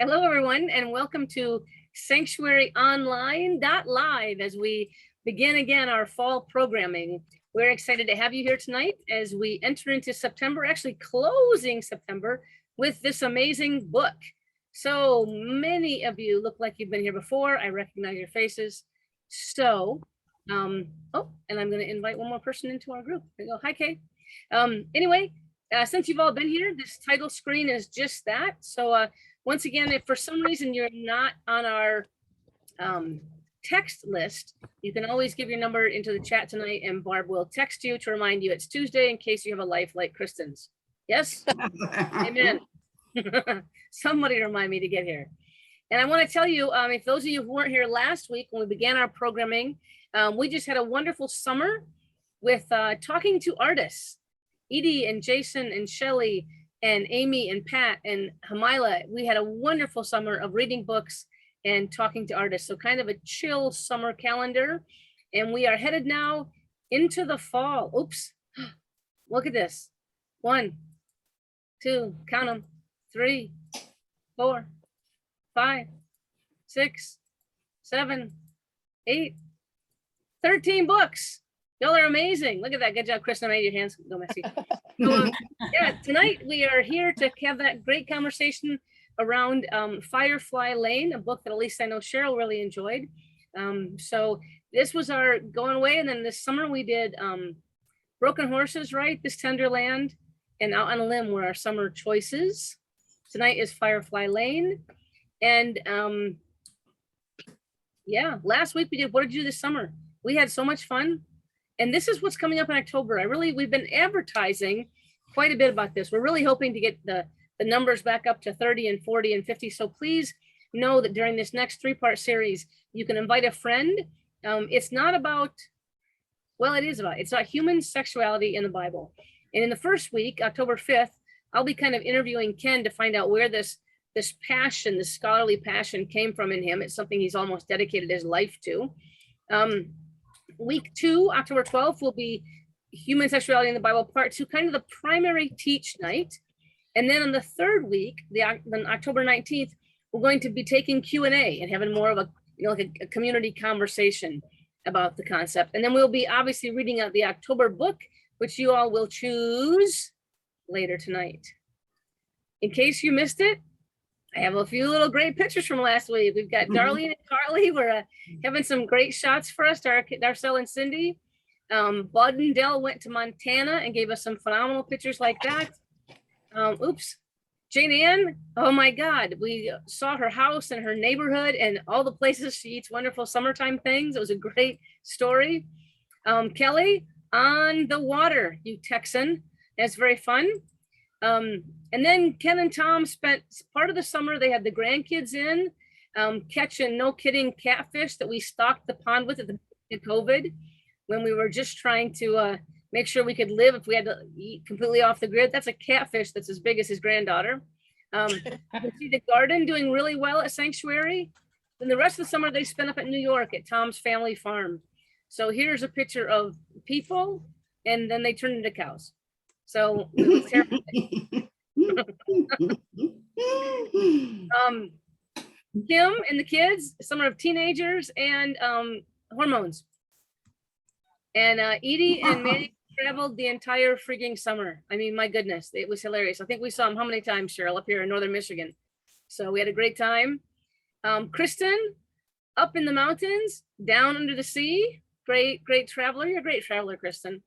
Hello, everyone, and welcome to Sanctuary Online Live as we begin again our fall programming. We're excited to have you here tonight as we enter into September, actually closing September with this amazing book. So many of you look like you've been here before. I recognize your faces. So, and I'm going to invite one more person into our group. There you go. Hi, Kay. Anyway, since you've all been here, this title screen is just that. So, once again, if for some reason you're not on our text list, you can always give your number into the chat tonight and Barb will text you to remind you it's Tuesday in case you have a life like Kristin's. Yes? Amen. Somebody remind me to get here. And I want to tell you, if those of you who weren't here last week when we began our programming, we just had a wonderful summer with talking to artists. Edie and Jason and Shelly and Amy and Pat and Hamila. We had a wonderful summer of reading books and talking to artists. So kind of a chill summer calendar. And we are headed now into the fall. Oops, look at this. 1, 2, count them, 3, 4, 5, 6, 7, 8, 13 books. Y'all are amazing. Look at that. Good job, Kristin. I made your hands go messy. So, yeah, tonight we are here to have that great conversation around Firefly Lane, a book that at least I know Cheryl really enjoyed. So this was our going away. And then this summer we did Broken Horses, right? This Tender Land and Out on a Limb were our summer choices. Tonight is Firefly Lane. And yeah, last week we did What Did You Do This Summer? We had so much fun. And this is what's coming up in October. We've been advertising quite a bit about this. We're really hoping to get the numbers back up to 30 and 40 and 50. So please know that during this next 3-part series, you can invite a friend. It's not about, well, it is about, it's about human sexuality in the Bible. And in the first week, October 5th, I'll be kind of interviewing Ken to find out where this passion, this scholarly passion came from in him. It's something he's almost dedicated his life to. Week 2, October 12th, will be Human Sexuality in the Bible, Part 2, kind of the primary teach night. And then on the third week, on October 19th, we're going to be taking Q&A and having more of a, like a community conversation about the concept. And then we'll be obviously reading out the October book, which you all will choose later tonight. In case you missed it, I have a few little great pictures from last week. We've got Darlene and Carly. We're having some great shots for us, Darcel and Cindy. Bud and Dell went to Montana and gave us some phenomenal pictures like that. Oops, Jane Ann, oh my God. We saw her house and her neighborhood and all the places she eats wonderful summertime things. It was a great story. Kelly, on the water, you Texan. That's very fun. And then Ken and Tom spent part of the summer, they had the grandkids in, catching, no kidding, catfish that we stocked the pond with at the beginning of COVID, when we were just trying to make sure we could live if we had to eat completely off the grid. That's a catfish that's as big as his granddaughter. You can see the garden doing really well at Sanctuary. Then the rest of the summer they spent up at New York at Tom's family farm. So here's a picture of people, and then they turned into cows. So it was terrible. Kim and the kids, summer of teenagers and hormones. And Edie and Manny traveled the entire freaking summer. I mean, my goodness, it was hilarious. I think we saw them how many times, Cheryl, up here in Northern Michigan. So we had a great time. Kristin, up in the mountains, down under the sea. Great traveler. You're a great traveler, Kristin.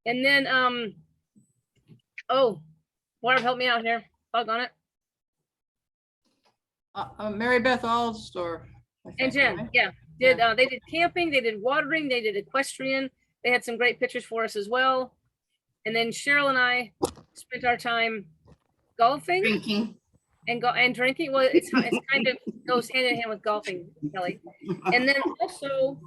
And then, oh, Barb, help me out here. Bug on it. Mary Beth Alstor. And Jen, right? Yeah. They did camping, they did watering, they did equestrian. They had some great pictures for us as well. And then Cheryl and I spent our time golfing, drinking. And drinking. Well, it's kind of goes hand in hand with golfing, Kelly. And then also,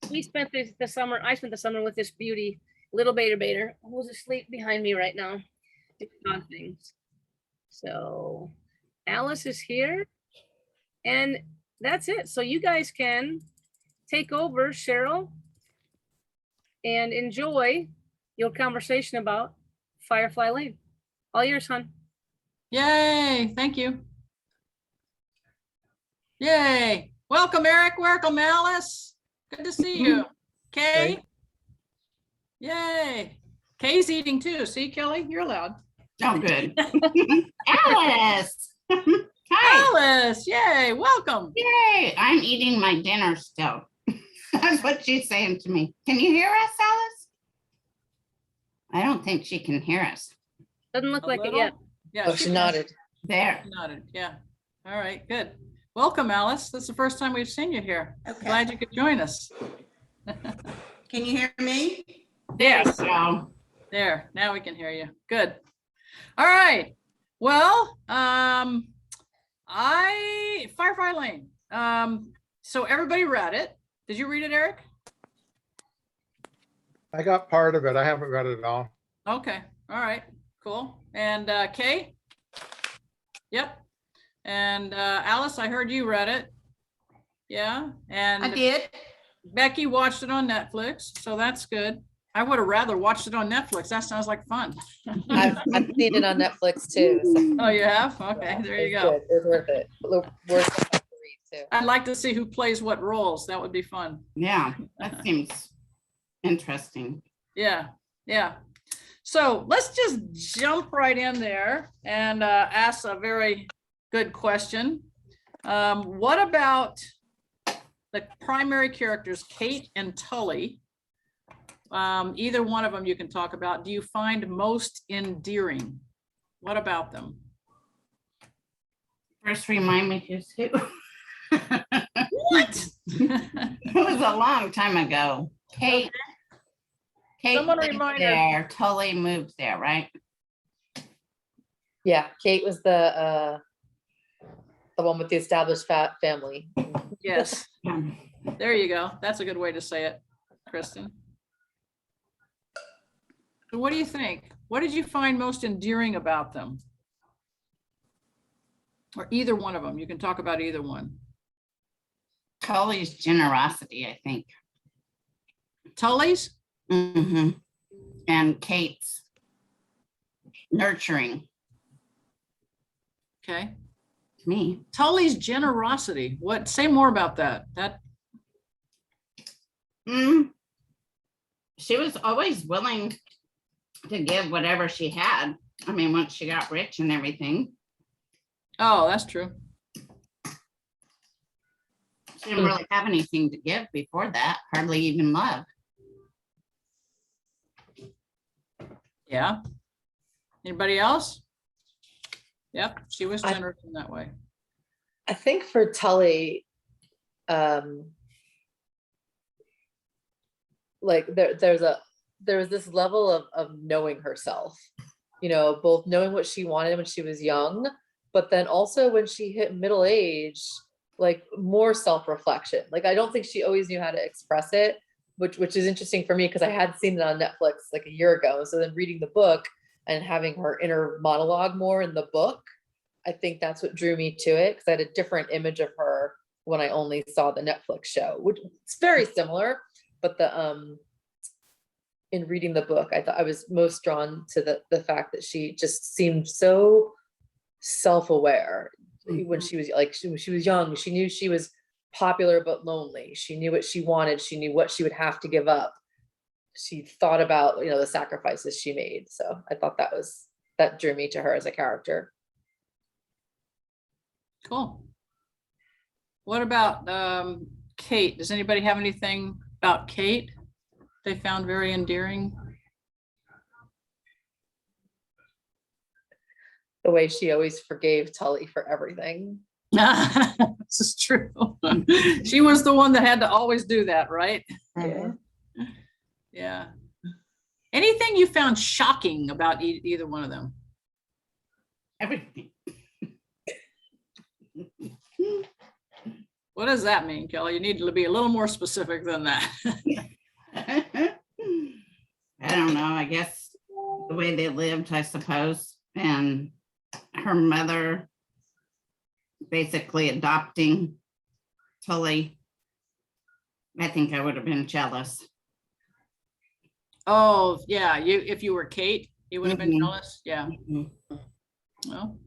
we spent the summer. I spent the summer with this beauty, little Bader, who's asleep behind me right now, doing things. So Alice is here, and that's it. So you guys can take over, Cheryl, and enjoy your conversation about Firefly Lane. All yours, hon. Yay, thank you. Yay. Welcome, Eric. Welcome, Alice. Good to see you. Kay. Yay. Kay's eating too. See, Kelly, you're allowed. Oh, good. Alice. Hi. Alice, yay, welcome. Yay. I'm eating my dinner still. That's what she's saying to me. Can you hear us, Alice? I don't think she can hear us. Doesn't look A like it little? yet. Yeah, Oh, she nodded. There. nodded. Yeah. All right, good. Welcome, Alice. That's the first time we've seen you here. Okay. Glad you could join us. Can you hear me? Yes, So, there. Now we can hear you. Good. All right. Well, Firefly Lane. So everybody read it. Did you read it, Eric? I got part of it. I haven't read it all. Okay. All right. Cool. And Kay? Yep. And Alice, I heard you read it. Yeah. And I did. Becky watched it on Netflix, so that's good. I would have rather watched it on Netflix. That sounds like fun. I've seen it on Netflix too. So Oh, you have? Okay, there you it's go. good. It's worth it. Worth it to read too. I'd like to see who plays what roles. That would be fun. yeah, that seems interesting. Yeah, yeah. So let's just jump right in there and ask a very good question. What about the primary characters, Kate and Tully? Either one of them you can talk about. Do you find most endearing? What about them? First, remind me who's who. What? It was a long time ago. Kate. Kate Someone lived remind her. there. Tully moved there, right? Yeah, Kate was the one with the established family. Yes, Yeah. there you go. That's a good way to say it, Kristin. So what do you think? What did you find most endearing about them? Or either one of them? You can talk about either one. Tully's generosity, I think. Tully's? Mm-hmm. And Kate's nurturing Okay. to me. Tully's generosity. What? Say more about that. She was always willing to give whatever she had. I mean, once she got rich and everything, Oh, that's true. she didn't really have anything to give before that, hardly even love. Yeah. Anybody else? Yep, she was I- generous in that way. I think for Tully, like there was this level of knowing herself, both knowing what she wanted when she was young, but then also when she hit middle age, like more self-reflection. Like I don't think she always knew how to express it, which is interesting for me because I had seen it on Netflix like a year ago. So then reading the book and having her inner monologue more in the book, I think that's what drew me to it, because I had a different image of her when I only saw the Netflix show, which it's very similar, but in reading the book, I thought I was most drawn to the fact that she just seemed so self-aware. When she was when she was young, she knew she was popular but lonely. She knew what she wanted. She knew what she would have to give up. She thought about, the sacrifices she made. So I thought that drew me to her as a character. Cool. What about Kate? Does anybody have anything about Kate they found very endearing? The way she always forgave Tully for everything. This is true. She was the one that had to always do that, right? Yeah. Yeah. Anything you found shocking about either one of them? Everything. What does that mean, Kelly? You need to be a little more specific than that. I don't know. I guess the way they lived, I suppose, and her mother basically adopting Tully. I think I would have been jealous. Oh, yeah. If you were Kate, you would have been Mhm. jealous. Yeah. Mhm. Well,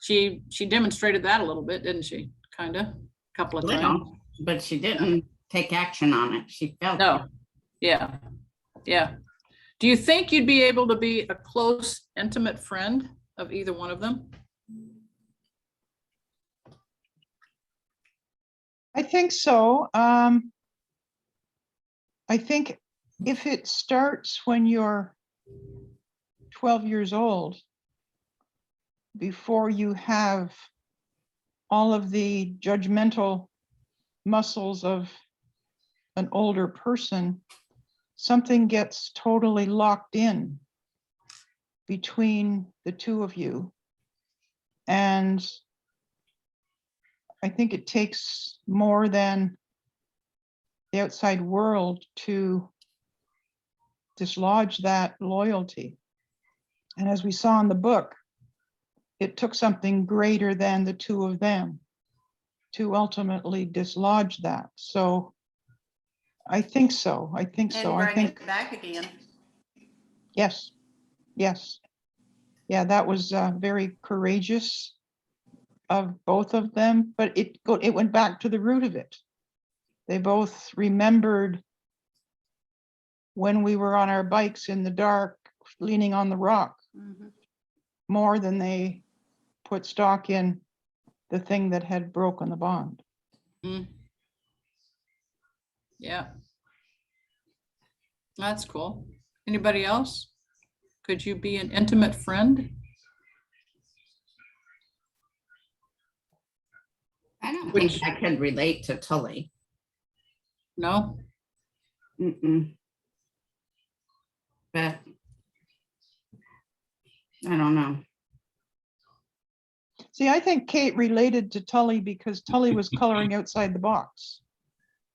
she demonstrated that a little bit, didn't she? Kind of, a couple of times. Little, but she didn't take action on it. She felt it. No, yeah, yeah. Do you think you'd be able to be a close, intimate friend of either one of them? I think so. I think if it starts when you're 12 years old, before you have all of the judgmental muscles of an older person, something gets totally locked in between the two of you. And I think it takes more than the outside world to dislodge that loyalty. And as we saw in the book, it took something greater than the two of them to ultimately dislodge that. So I think so. I think And so. I bring think, it back again. yes, yes. Yeah, that was very courageous of both of them, but it went back to the root of it. They both remembered when we were on our bikes in the dark, leaning on the rock, Mhm. more than they put stock in the thing that had broken the bond. Mm. Yeah. That's cool. Anybody else? Could you be an intimate friend? I don't Which- think I could relate to Tully. No? Mm-mm. But I don't know. See, I think Kate related to Tully because Tully was coloring outside the box.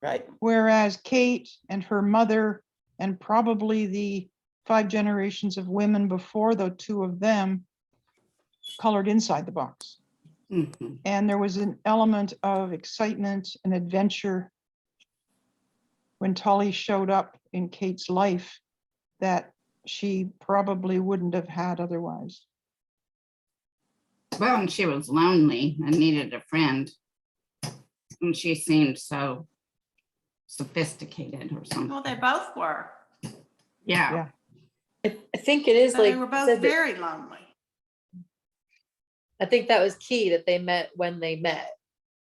Right. Whereas Kate and her mother and probably the 5 generations of women before the two of them colored inside the box. Mhm. And there was an element of excitement and adventure when Tully showed up in Kate's life that she probably wouldn't have had otherwise. Well, and she was lonely and needed a friend. And she seemed so sophisticated or something. Well, they both were. Yeah. Yeah. I think it is But like they were you both said that- very lonely. I think that was key, that they met when they met,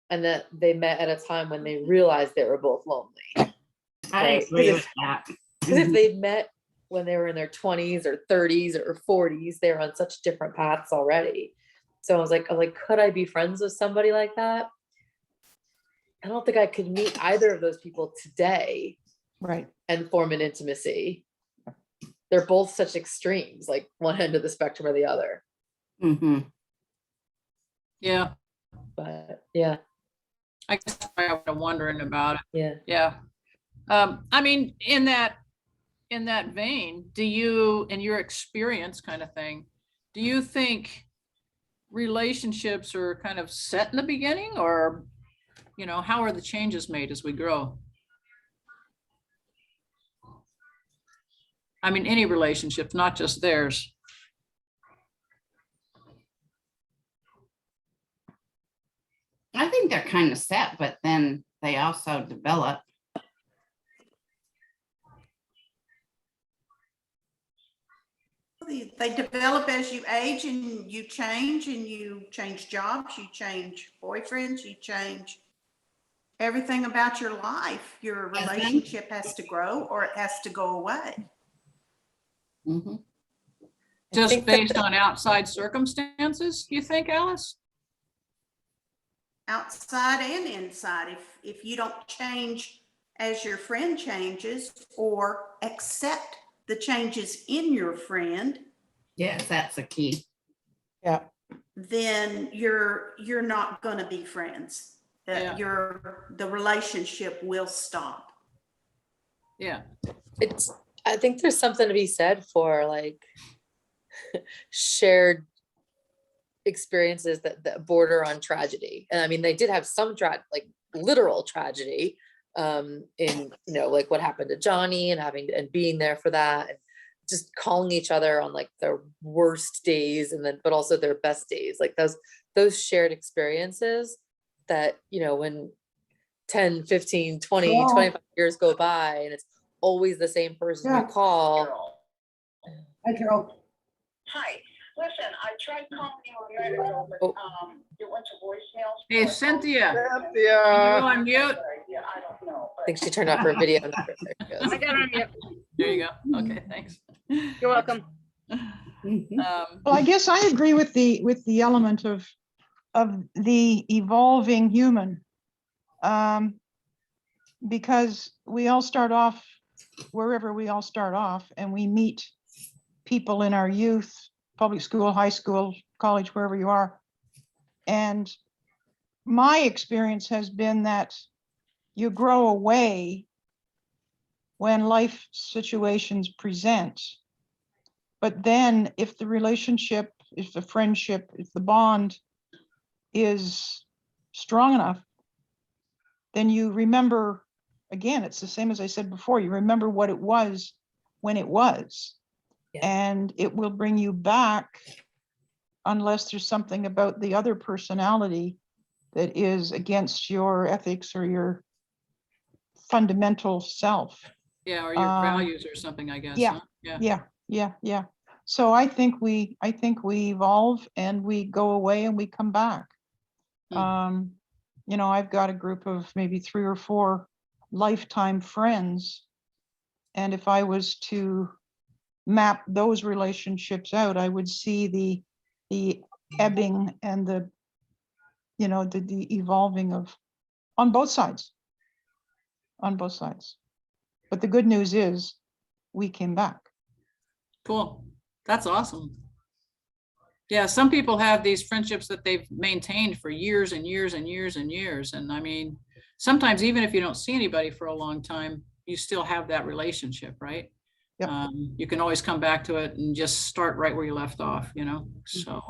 and that they met at a time when they realized they were both lonely. I Right. agree with that. Because if they'd met when they were in their 20s or 30s or 40s, they were on such different paths already. So I was like, could I be friends with somebody like that? I don't think I could meet either of those people today Right. and form an intimacy. They're both such extremes, like one end of the spectrum or the other. Hmm. Yeah, But yeah, I guess I was wondering about it. yeah. Yeah. I mean, in that vein, do you, in your experience kind of thing, do you think relationships are kind of set in the beginning, or, you know, how are the changes made as we grow? I mean, any relationships, not just theirs. I think they're kind of set, but then they also develop. They develop as you age and you change jobs, you change boyfriends, you change everything about your life. Your relationship has to grow or it has to go away. Mhm. I Just think that- based on outside circumstances, you think, Alice? Outside and inside. If you don't change as your friend changes or accept the changes in your friend, Yes, that's the key. Yeah. then you're not going to be friends. Yeah. The relationship will stop. Yeah. I think there's something to be said for like shared experiences that border on tragedy. And I mean, they did have some like literal tragedy in, you know, like what happened to Johnny and being there for that, and just calling each other on like their worst days and then, but also their best days, like those shared experiences that, you know, when 10, 15, 20, Cool. 25 years go by and it's always the same person you Yeah. call. Hi, Carol. Hi, listen, I tried calling you a minute ago, but, Oh. it went to voicemail. Hey, Cynthia, can you Cynthia, go on mute? Yeah, I don't know. I think she turned off her video. There she goes. I got her on mute. There you go. Okay, thanks. You're welcome. Well, I guess I agree with the element of the evolving human. Because we all start off wherever we all start off, and we meet people in our youth, public school, high school, college, wherever you are. And my experience has been that you grow away when life situations present. But then if the relationship, if the friendship, if the bond is strong enough, then you remember, again, it's the same as I said before, you remember what it was when it was. Yeah. And it will bring you back unless there's something about the other personality that is against your ethics or your fundamental self. Yeah, or your values or something, I guess. yeah. Huh? Yeah. So I think we evolve and we go away and we come back. You know, I've got a group of maybe 3 or 4 lifetime friends. And if I was to map those relationships out, I would see the ebbing and the, you know, the evolving of on both sides. But the good news is we came back. Cool. That's awesome. Yeah, some people have these friendships that they've maintained for years and years and years and years. And I mean, sometimes even if you don't see anybody for a long time, you still have that relationship, right? Yep. You can always come back to it and just start right where you left off, you know? So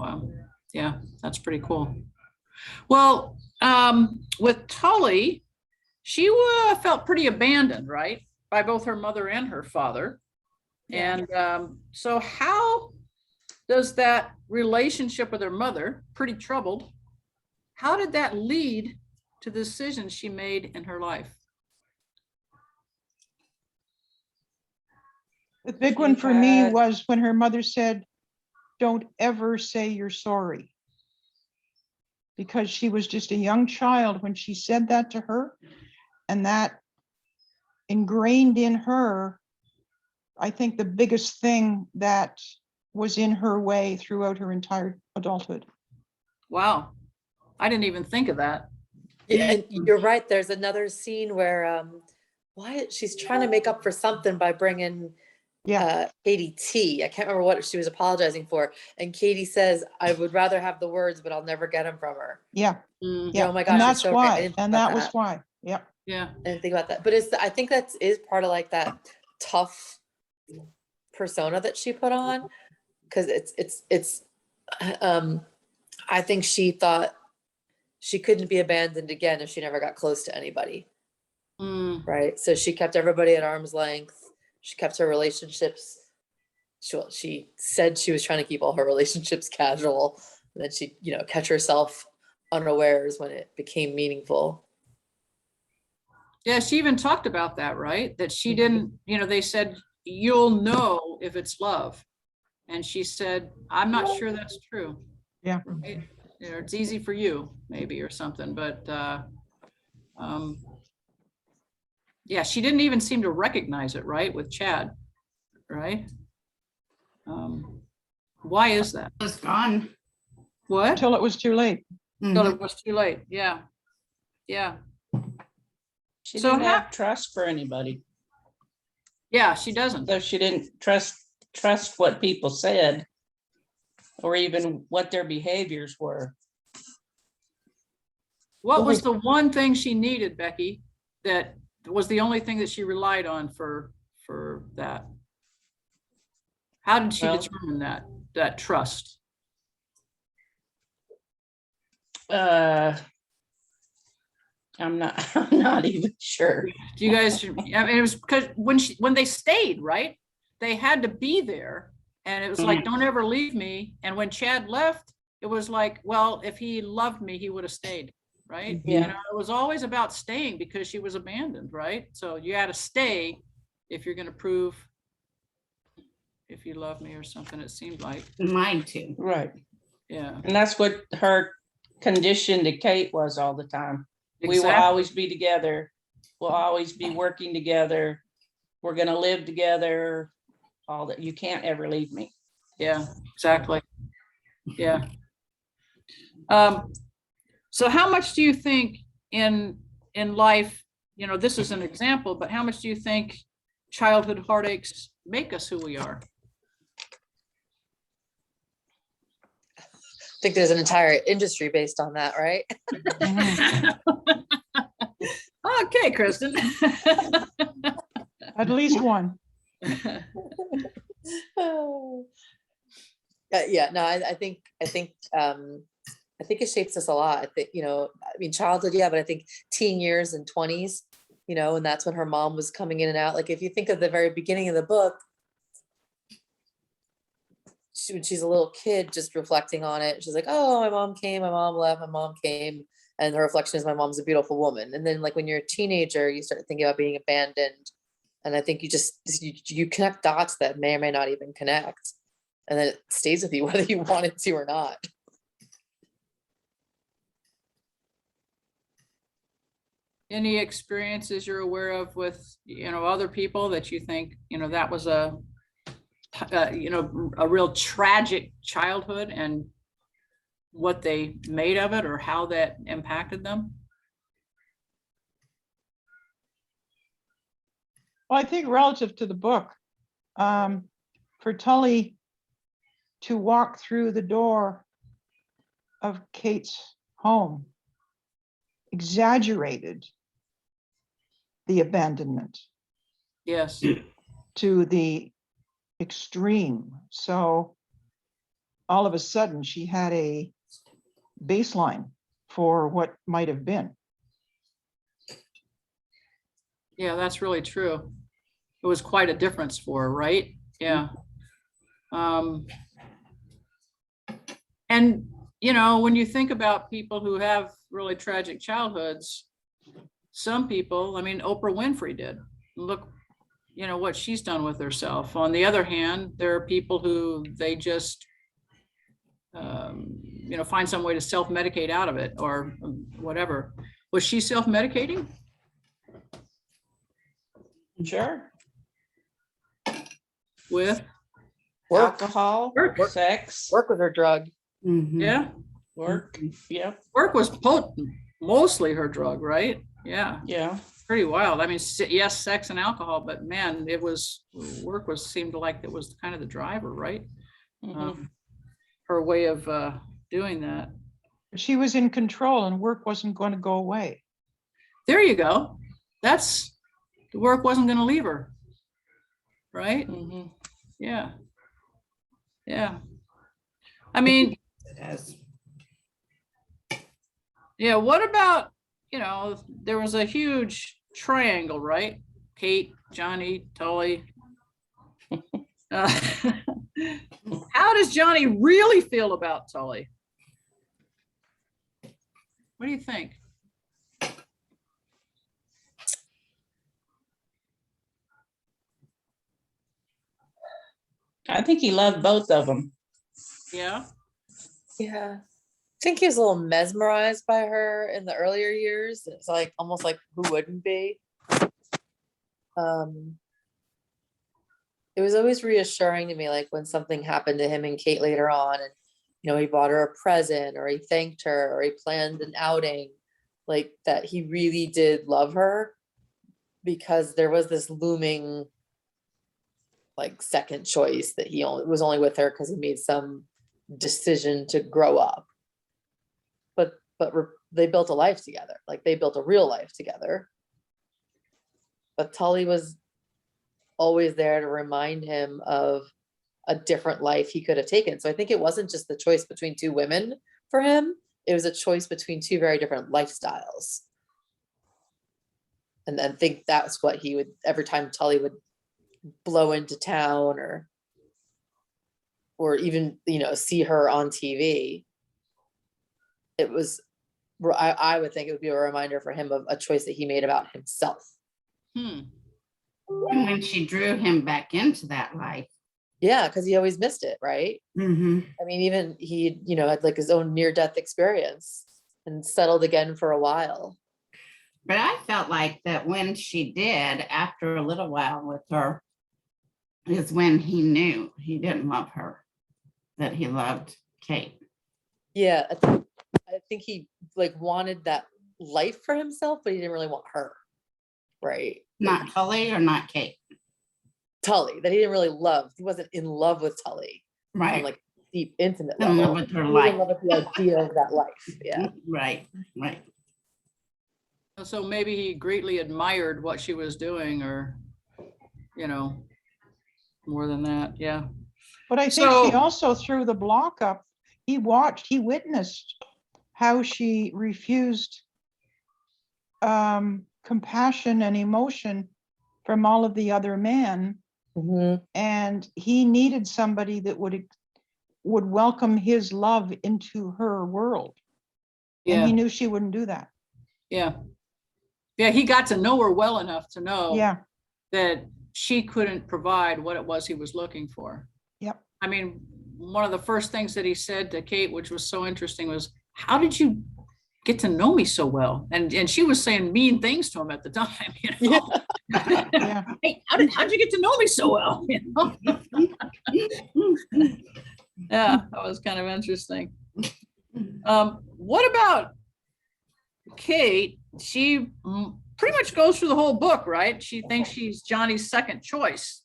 yeah, that's pretty cool. Well, with Tully, she felt pretty abandoned, right? By both her mother and her father. And so how does that relationship with her mother, pretty troubled, how did that lead to the decisions she made in her life? The big one for me was when her mother said, "Don't ever say you're sorry." Because she was just a young child when she said that to her, and that ingrained in her, I think, the biggest thing that was in her way throughout her entire adulthood. Wow, I didn't even think of that. Yeah, and you're right. There's another scene where she's trying to make up for something by bringing Katie tea. I can't remember what she was apologizing for, and Katie says, "I would rather have the words, but I'll never get them from her." Yeah. Oh my gosh, And it's that's so right. I why. didn't think And about that was why. Yeah. Yeah. I didn't think about that, but I think that is part of like that tough persona that she put on, because it's I think she thought she couldn't be abandoned again if she never got close to anybody. Right. So she kept everybody at arm's length. She kept her relationships. She said she was trying to keep all her relationships casual. And then she, you know, catch herself unawares when it became meaningful. Yeah, she even talked about that, right? That she didn't, you know, they said, "You'll know if it's love." And she said, "I'm not sure that's true." Yeah. Right? You know, it's easy for you, maybe, or something, but yeah, she didn't even seem to recognize it, right, with Chad, right? Why is that? It was gone. What? Until it was too late. Until it was too late. Yeah. Yeah. She So didn't how- have trust for anybody, Yeah, she doesn't. so she didn't trust what people said or even what their behaviors were. What was the one thing she needed, Becky, that was the only thing that she relied on for that? How did she Well- determine that trust? I'm not even sure. Do you guys, I mean, it was because when they stayed, right? they had to be there. And it was like, don't ever leave me. And when Chad left, it was like, well, if he loved me, he would have stayed, right? Yeah. You know, it was always about staying because she was abandoned, right? So you had to stay if you're going to prove if you love me or something, it seemed like. Mine too. Right. Yeah. And that's what her condition to Kate was all the time. We will Exactly. always be together. We'll always be working together. We're gonna live together. All that. You can't ever leave me. Yeah, exactly. Yeah. So how much do you think in life, you know, this is an example, but how much do you think childhood heartaches make us who we are? I think there's an entire industry based on that, right? Okay, Kristin. At least one. Yeah, no, I think it shapes us a lot. I think, you know, I mean, childhood, yeah, but I think teen years and 20s, you know, and that's when her mom was coming in and out. Like, if you think of the very beginning of the book, when she's a little kid, just reflecting on it, she's like, oh, my mom came, my mom left, my mom came. And her reflection is, my mom's a beautiful woman. And then, like, when you're a teenager, you start thinking about being abandoned. And I think you connect dots that may or may not even connect. And then it stays with you whether you want it to or not. Any experiences you're aware of with, you know, other people that you think, you know, that was a you know, a real tragic childhood and what they made of it or how that impacted them? Well, I think relative to the book, for Tully to walk through the door of Kate's home exaggerated the abandonment Yes. to the extreme. So all of a sudden she had a baseline for what might have been. Yeah, that's really true. It was quite a difference for her, right? Yeah. And, you know, when you think about people who have really tragic childhoods, some people, I mean, Oprah Winfrey did. Look, you know, what she's done with herself. On the other hand, there are people who they just, you know, find some way to self-medicate out of it or whatever. Was she self-medicating? Sure. With? Work, Alcohol, sex, work with her drug. Yeah. work. Yeah. Work was mostly her drug, right? Yeah. Yeah. Pretty wild. I mean, yes, sex and alcohol, but man, it was work was seemed like it was kind of the driver, right? Mhm. Her way of doing that. She was in control and work wasn't going to go away. There you go. That's the work wasn't going to leave her, right? Mhm. Yeah. Yeah. I mean, Yes. yeah, what about, you know, there was a huge triangle, right? Kate, Johnny, Tully. How does Johnny really feel about Tully? What do you think? I think he loved both of them. Yeah. Yeah. I think he was a little mesmerized by her in the earlier years. It's like almost like who wouldn't be? It was always reassuring to me, like when something happened to him and Kate later on, and you know, he bought her a present or he thanked her or he planned an outing, like that he really did love her, because there was this looming like second choice that he only was only with her because he made some decision to grow up. But they built a life together, like they built a real life together. But Tully was always there to remind him of a different life he could have taken. So I think it wasn't just the choice between two women for him, it was a choice between two very different lifestyles. And I think that's what he would, every time Tully would blow into town or even, see her on TV. It was, I would think it would be a reminder for him of a choice that he made about himself. And when she drew him back into that life. Yeah, because he always missed it, right? Mm-hmm. I mean, even he, had like his own near-death experience and settled again for a while. But I felt like that when she did, after a little while with her, is when he knew he didn't love her, that he loved Kate. Yeah, I think he like wanted that life for himself, but he didn't really want her, right? Not Tully or not Kate. Tully, that he didn't really love. He wasn't in love with Tully on Right. like deep, intimate In level. love with her He was in life. love with the idea of that life. Yeah. Right. Right. So maybe he greatly admired what she was doing, or, more than that. Yeah. But I think she So- also threw the block up. He witnessed how she refused compassion and emotion from all of the other men. Mhm. And he needed somebody that would welcome his love into her world. And Yeah. he knew she wouldn't do that. Yeah. Yeah. He got to know her well enough to know Yeah, that she couldn't provide what it was he was looking for. yep. I mean, one of the first things that he said to Kate, which was so interesting, was, how did you get to know me so well? And she was saying mean things to him at the time. Yeah. Hey, how'd you get to know me so well? Yeah, that was kind of interesting. What about Kate? She pretty much goes through the whole book, right? She thinks she's Johnny's second choice.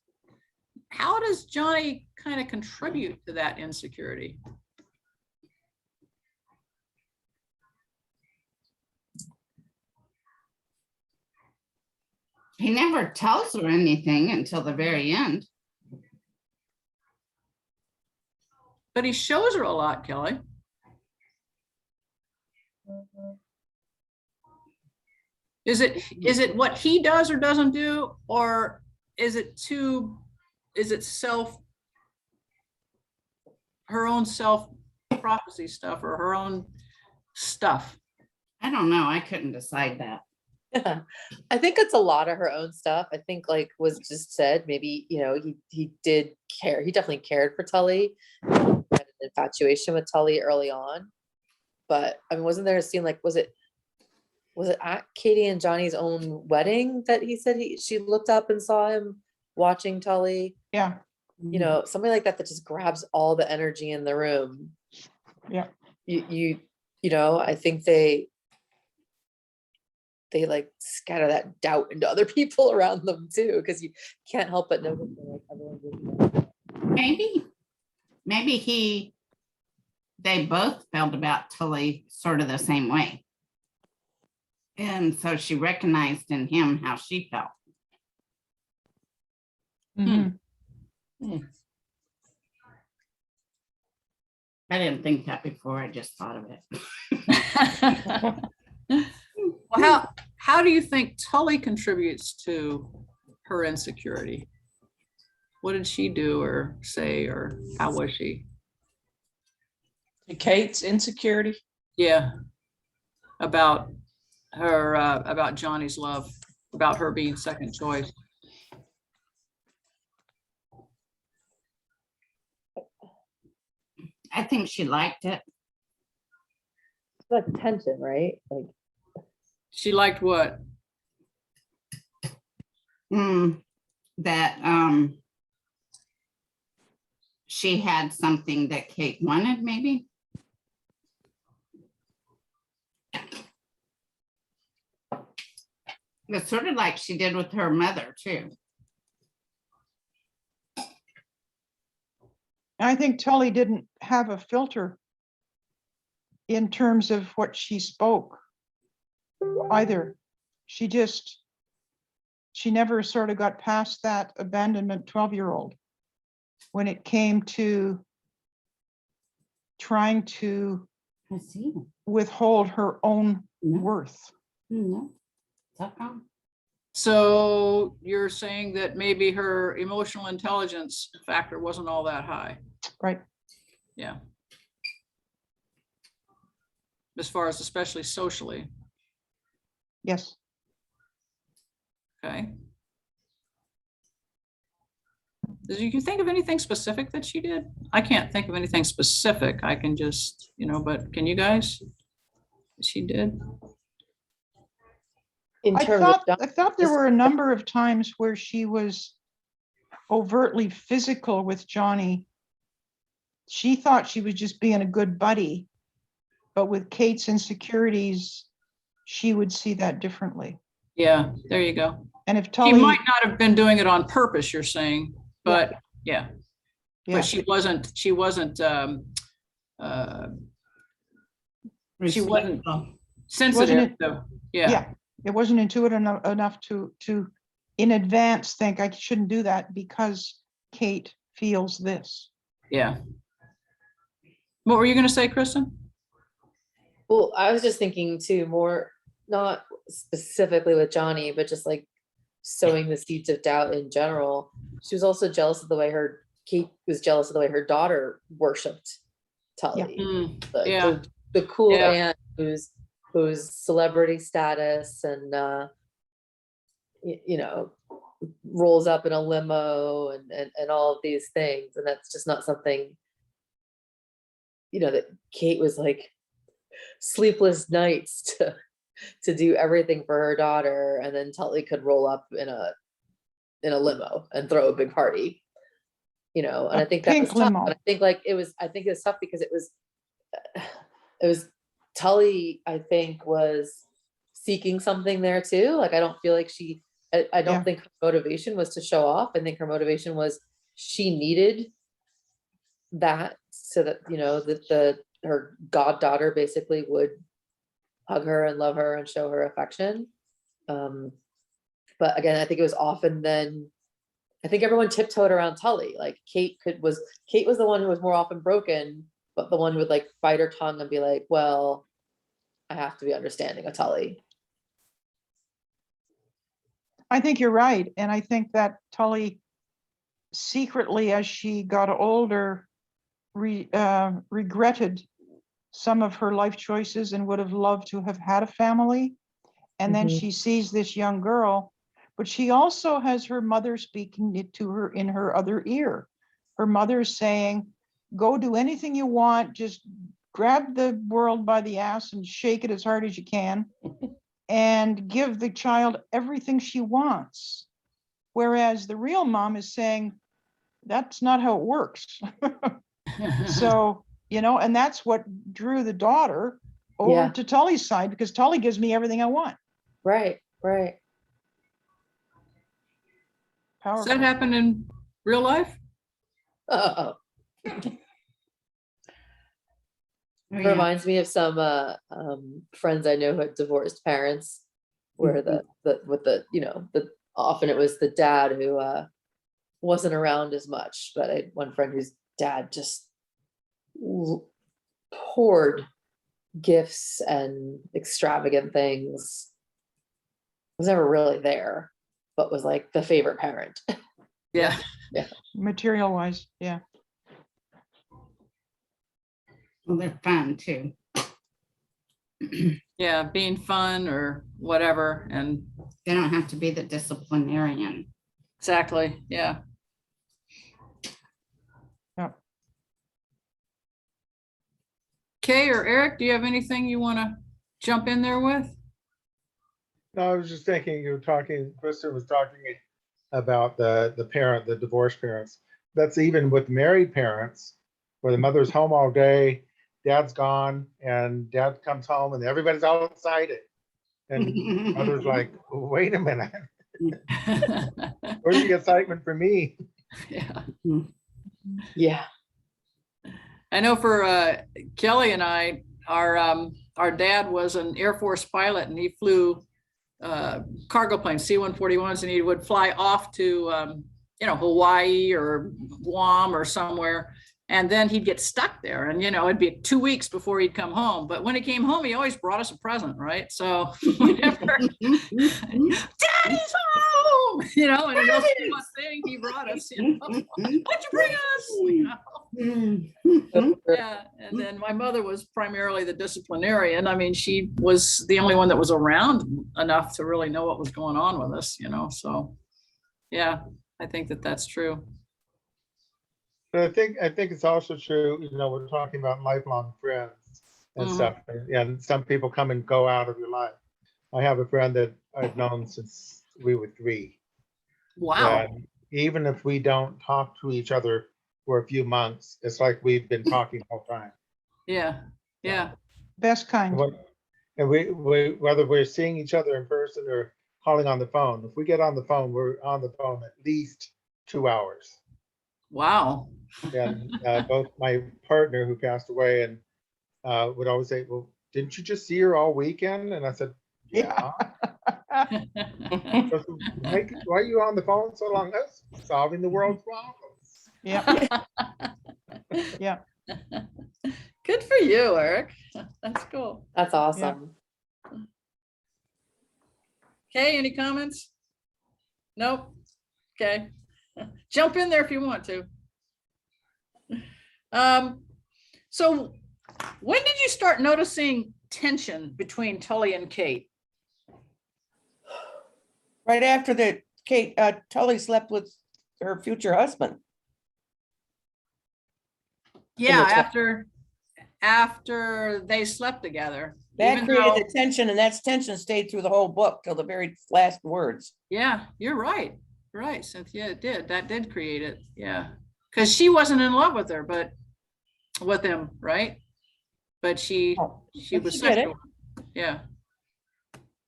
How does Johnny kind of contribute to that insecurity? He never tells her anything until the very end. But he shows her a lot, Kelly. Is it what he does or doesn't do, or is it her own self prophecy stuff, or her own stuff? I don't know. I couldn't decide that. Yeah. I think it's a lot of her own stuff. I think like was just said, maybe, he did care. He definitely cared for Tully, had an infatuation with Tully early on. But I mean, wasn't there a scene like, was it at Katie and Johnny's own wedding that he said she looked up and saw him watching Tully? Yeah. Something like that just grabs all the energy in the room. Yeah. I think they like scatter that doubt into other people around them too, because you can't help but notice that, like, everyone Maybe they both felt about Tully sort of the same way. And so she recognized in him how she felt. Mhm. I didn't think that before. I just thought of it. Well, how do you think Tully contributes to her insecurity? What did she do or say, or how was she? Kate's insecurity. Yeah. About her, about Johnny's love, about her being second choice. I think she liked it. like tension, right? Like, She liked what? That she had something that Kate wanted, maybe. It's sort of like she did with her mother too. I think Tully didn't have a filter in terms of what she spoke either. She never sort of got past that abandonment 12-year-old when it came to trying to I see. withhold her own No. worth. No. So you're saying that maybe her emotional intelligence factor wasn't all that high. Right. Yeah. As far as especially socially. Yes. Okay. Did you think of anything specific that she did? I can't think of anything specific. I can just, but can you guys? She did. In I terms thought, of I thought there were a number of times where she was overtly physical with Johnny. She thought she was just being a good buddy, but with Kate's insecurities, she would see that differently. Yeah, there you go. And if She Tully, might not have been doing it on purpose, you're saying, but yeah. yeah, But she wasn't she wasn't sensitive. So, yeah, it wasn't intuitive enough to in advance think I shouldn't do that because Kate feels this. Yeah. What were you going to say, Kristin? Well, I was just thinking too, more not specifically with Johnny, but just like sowing the seeds of doubt in general. She was also jealous of the way Kate was jealous of the way her daughter worshipped Tully. Yeah. The cool Yeah. aunt whose celebrity status and rolls up in a limo and all of these things. And that's just not something, that Kate was like sleepless nights to do everything for her daughter. And then Tully could roll up in a limo and throw a big party, and I think that was pink tough. limo. But I think it was tough because it was Tully, I think, was seeking something there too. Like, I don't feel like I don't think her motivation was to show off. I think her motivation was she needed that so that, that her goddaughter basically would hug her and love her and show her affection. But again, I think it was often then, I think everyone tiptoed around Tully. Like Kate was the one who was more often broken, but the one who would like bite her tongue and be like, well, I have to be understanding of Tully. I think you're right. And I think that Tully secretly, as she got older, regretted some of her life choices and would have loved to have had a family. And then she sees this young girl, but she also has her mother speaking it to her in her other ear. Her mother's saying, go do anything you want, just grab the world by the ass and shake it as hard as you can and give the child everything she wants. Whereas the real mom is saying, that's not how it works. So, and that's what drew the daughter over to Tully's side, because Tully gives me everything I want. Right. Does that happen in real life? Oh. Reminds me of some friends I know who had divorced parents, where often it was the dad who wasn't around as much. But I had one friend whose dad just poured gifts and extravagant things. Was never really there, but was like the favorite parent. Yeah. Material wise, yeah. Well, they're fun too. Yeah, being fun or whatever. And They don't have to be the disciplinarian. exactly. Yeah. Kay or Eric, do you have anything you want to jump in there with? No, I was just thinking, Kristin was talking about the divorced parents. That's even with married parents, where the mother's home all day, dad's gone, and dad comes home and everybody's all excited. And mother's like, wait a minute. Where's the excitement for me? Yeah. I know for Kelly and I, our dad was an Air Force pilot, and he flew cargo planes, C-141s, and he would fly off to Hawaii or Guam or somewhere, and then he'd get stuck there, and it'd be 2 weeks before he'd come home. But when he came home, he always brought us a present, right? So whenever Daddy's you know, and no one thing he brought us, you know, what'd you bring us? You know? Yeah, and then my mother was primarily the disciplinarian. I mean, she was the only one that was around enough to really know what was going on with us, you know, so, yeah, I think that that's true. But I think it's also true, you know, we're talking about lifelong friends and Mhm. stuff. And some people come and go out of your life. I have a friend that I've known since we were 3. Wow, And even if we don't talk to each other for a few months, it's like we've been talking the whole time. yeah, yeah, Best kind. And we whether we're seeing each other in person or calling on the phone, if we get on the phone, we're on the phone at least 2 hours. wow. And both my partner who passed away and would always say, well, didn't you just see her all weekend? And I said, yeah. She goes, why are you on the phone so long? That's solving the world's problems. Yeah, yeah. Good for you, Eric. That's cool. That's awesome. Okay, any comments? Nope. Okay. Jump in there if you want to. So when did you start noticing tension between Tully and Kate? Right after that, Tully slept with her future husband. Yeah, the after they slept together. That Even created though- the tension, and that tension stayed through the whole book till the very last words. Yeah, you're right. Right, Cynthia, it did. That did create it. Yeah. Because she wasn't in love with her, but with him, right? But she Oh, was but she did it. sexual. Yeah.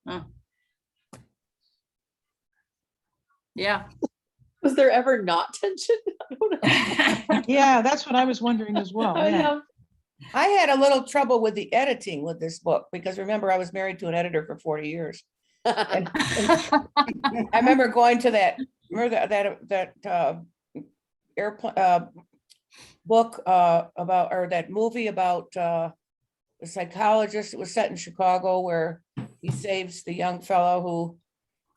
Huh. Yeah. Was there ever not tension? I don't know. Yeah, that's what I was wondering as well. I Yeah. know. I had a little trouble with the editing with this book because remember, I was married to an editor for 40 years. I remember going to that, remember that airplane book about, or that movie about the psychologist. It was set in Chicago where he saves the young fellow who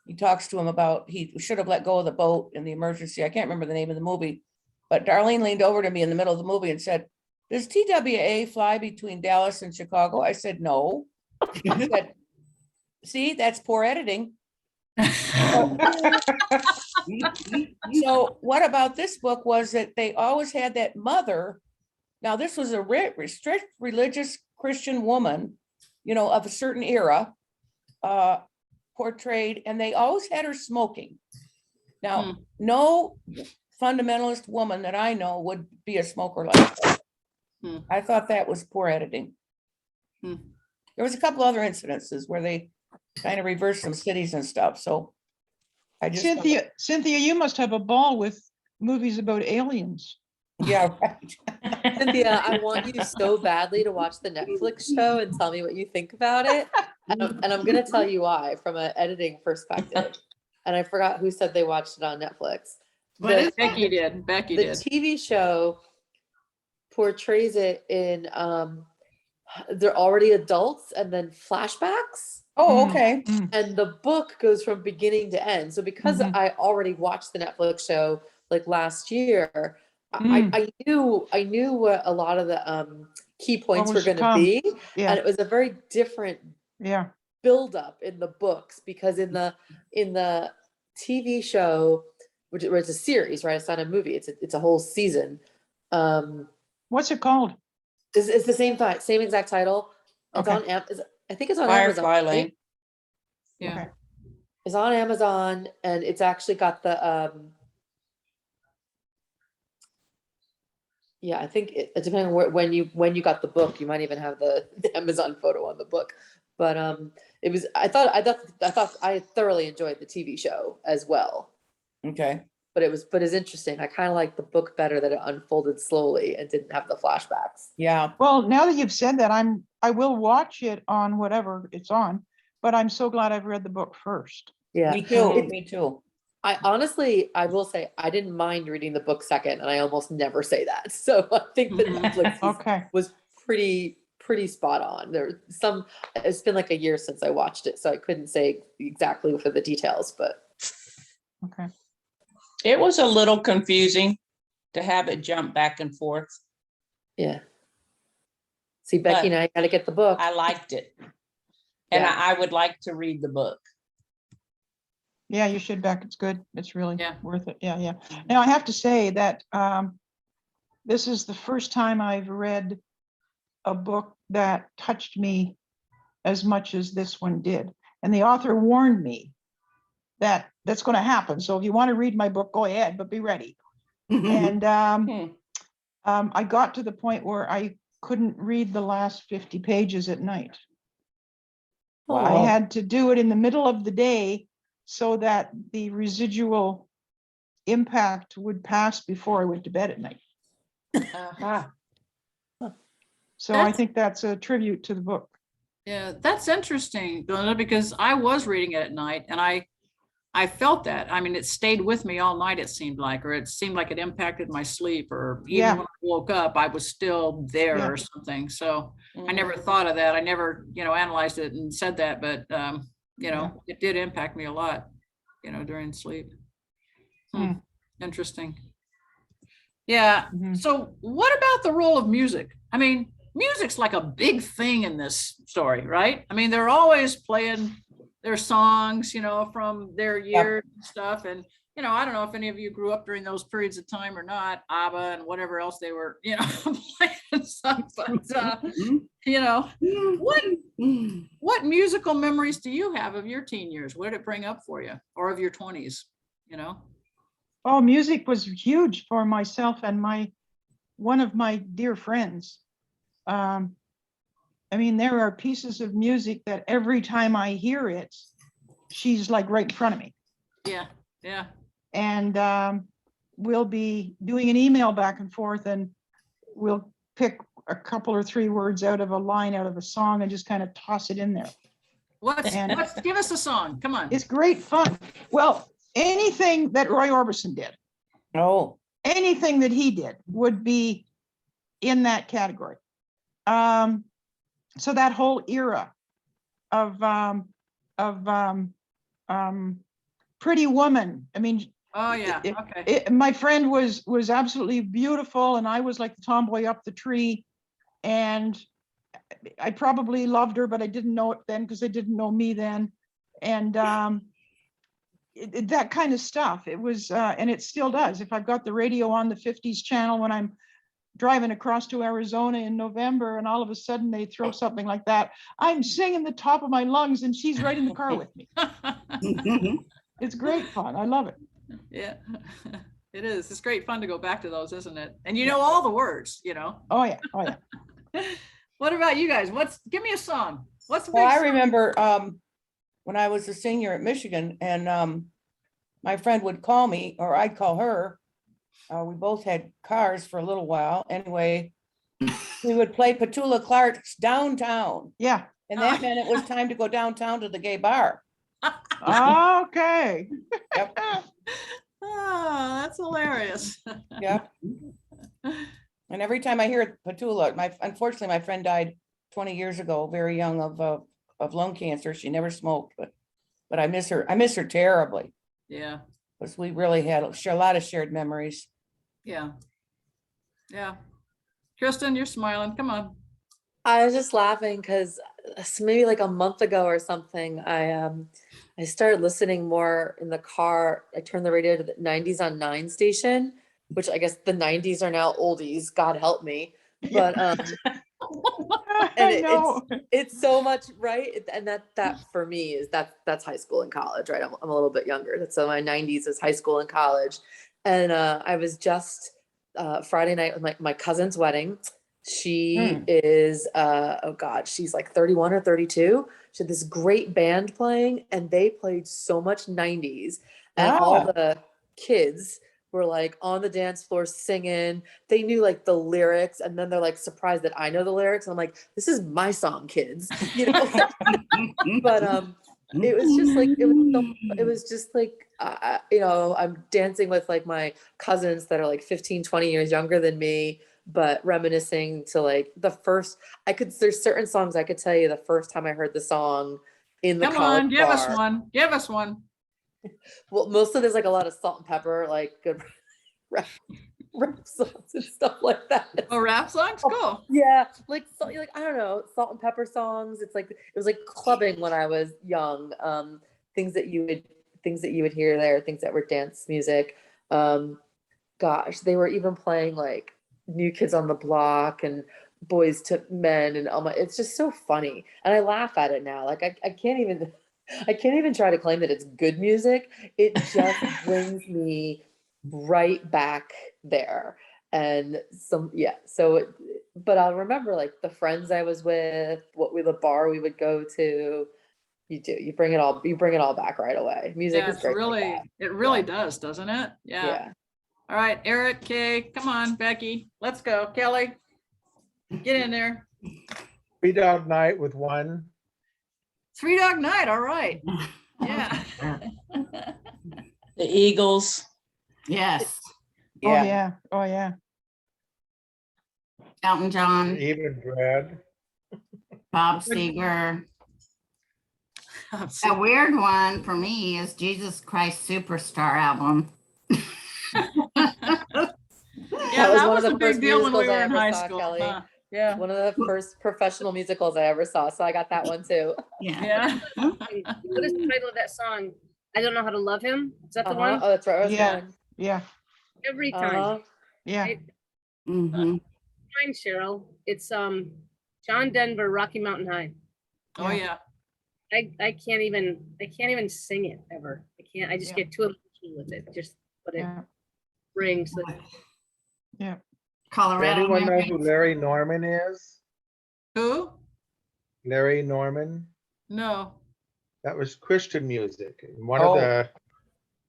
he talks to him about, he should have let go of the boat in the emergency. I can't remember the name of the movie, but Darlene leaned over to me in the middle of the movie and said, does TWA fly between Dallas and Chicago? I said, no. She said, see, that's poor editing. So what about this book was that they always had that mother. Now, this was a strict religious Christian woman, you know, of a certain era, portrayed, and they always had her smoking. Now, no fundamentalist woman that I know would be a smoker like that. I thought that was poor editing. There was a couple other incidences where they kind of reversed some cities and stuff, so I just Cynthia, you must have a ball with movies about aliens. yeah, right. Cynthia, I want you so badly to watch the Netflix show and tell me what you think about it. And I'm going to tell you why from an editing perspective. And I forgot who said they watched it on Netflix. What The- is Becky did. Becky the did. TV show portrays it in they're already adults and then flashbacks, Oh, okay. and the book goes from beginning to end. So because Mhm. I already watched the Netflix show like last year, I knew what a lot of the key points were was to going to come. be, and Yeah, it was a very different yeah. build up in the books because in the TV show, which it's a series, right? It's not a movie. It's a whole season. What's it called? It's the same exact title. It's Okay. on I think it's on Firefly Amazon. Lane. right? Yeah. Okay. It's on Amazon, and it's actually got the yeah, I think depending on when you got the book, you might even have the Amazon photo on the book. But it was I thought I thoroughly enjoyed the TV show as well. Okay. But it's interesting. I kind of like the book better that it unfolded slowly and didn't have the flashbacks. Yeah. Well, now that you've said that, I will watch it on whatever it's on, but I'm so glad I've read the book first. Yeah. Me too. It- Me too. I honestly, I will say I didn't mind reading the book second, and I almost never say that. So I think that Netflix Okay. was pretty spot on. It's been like a year since I watched it, so I couldn't say exactly for the details, but Okay. It was a little confusing to have it jump back and forth. Yeah. See, Becky and I gotta get the book. I liked it. And Yeah. I would like to read the book. Yeah, you should, Beck. It's good. It's really Yeah. worth it. Yeah, yeah. Now I have to say that this is the first time I've read a book that touched me as much as this one did. And the author warned me that that's going to happen. So if you want to read my book, go ahead, but be ready. And I got to the point where I couldn't read the last 50 pages at night. I Oh. had to do it in the middle of the day so that the residual impact would pass before I went to bed at night. Uh-huh. So I think that's a tribute to the book. Yeah, that's interesting, Glenda, because I was reading it at night and I felt that. I mean, it stayed with me all night, it seemed like, or it seemed like it impacted my sleep, or even Yeah. when I woke up, I was still there Yeah. or something. So I Mm. never thought of that. I never, analyzed it and said that, but, it did impact me a lot, during sleep. Hmm. Interesting. Yeah. Mhm. So what about the role of music? I mean, music's like a big thing in this story, right? I mean, they're always playing their songs, from their years and stuff. And, I don't know if any of you grew up during those periods of time or not, Abba and whatever else they were, playing stuff. But, what musical memories do you have of your teen years? What did it bring up for you, or of your 20s, Oh, music was huge for myself and one of my dear friends. I mean, there are pieces of music that every time I hear it, she's like right in front of me. Yeah, yeah. And we'll be doing an email back and forth, and we'll pick a couple or three words out of a line out of a song and just kind of toss it in there. And Give us a song. Come on. it's great fun. Well, anything that Roy Orbison did, Oh, anything that he did would be in that category. So that whole era of Pretty Woman. I mean, Oh yeah. Okay. my friend was absolutely beautiful, and I was like the tomboy up the tree, and I probably loved her, but I didn't know it then because they didn't know me then. And that kind of stuff. It was, and it still does. If I've got the radio on the 50s channel when I'm driving across to Arizona in November, and all of a sudden they throw something like that, I'm singing the top of my lungs, and she's right in the car with me. It's great fun. I love it. Yeah, it is. It's great fun to go back to those, isn't it? And you know all the words, Oh yeah. Oh yeah. What about you guys? Give me a song. What's the well, I big song? remember when I was a senior at Michigan, and my friend would call me, or I'd call her. We both had cars for a little while. Anyway, we would play Petula Clark's Downtown, Yeah. and that meant it was time to go downtown to the gay bar. Okay. Yep. Oh, that's hilarious. Yep. And every time I hear Petula, unfortunately my friend died 20 years ago, very young, of lung cancer. She never smoked, but I miss her. I miss her terribly, Yeah, because we really had a lot of shared memories. yeah, yeah. Kristin, you're smiling. Come on. I was just laughing because maybe like a month ago or something, I started listening more in the car. I turned the radio to the 90s on 9 station, which I guess the 90s are now oldies, God help me. But and it's so much, right? And that for me is that's high school and college, right? I'm a little bit younger. So my 90s is high school and college. And I was just Friday night with my cousin's wedding. She is oh God, she's like 31 or 32. She had this great band playing, and they played so much 90s, and all the kids were like on the dance floor singing. They knew like the lyrics, and then they're like surprised that I know the lyrics. And I'm like, this is my song, kids, but it was just like it was just like I'm dancing with like my cousins that are like 15, 20 years younger than me, but reminiscing to like there's certain songs I could tell you the first time I heard the song in the Come college on, give bar. us one. Give us one. Well, most of there's like a lot of salt and pepper, like good rap, rap songs and stuff like that. Oh, rap songs? Cool. Yeah, like I don't know, salt and pepper songs. It's like it was like clubbing when I was young. Things that you would hear there, things that were dance music. Gosh, they were even playing like New Kids on the Block and Boys to Men and it's just so funny. And I laugh at it now. Like I can't even try to claim that it's good music. It just brings me right back there. And but I'll remember like the friends I was with, the bar we would go to. You bring it all back right away. Music Yeah, is great. it really does, doesn't it? Yeah. All right, Eric, Kay, come on, Becky, let's go. Kelly, get in there. Three Dog Night with one. Three Dog Night, all right. Yeah. The Eagles. Yes, Oh, yeah. Oh, yeah. Elton John, Even Bread. Bob Seger. A weird one for me is Jesus Christ Superstar album. Yeah, was that one was of a the big first deal when we musicals were I in ever high saw, school. Kelly. Huh? Yeah. One of the first professional musicals I ever saw. So I got that one too. Yeah. What is the title of that song? I Don't Know How to Love Him. Is that the one? Oh, that's right. I was Yeah. going. Yeah. Every time. Yeah. Right? Mhm. Mine, Cheryl. It's John Denver, Rocky Mountain High. Oh, yeah. I can't even sing it ever. I just Yeah. get too emotional with it. Just what it Yeah. brings. Yeah. Does Colorado. anyone know Mary. who Larry Norman is? Who? Larry Norman? No. That was Christian music. And Oh.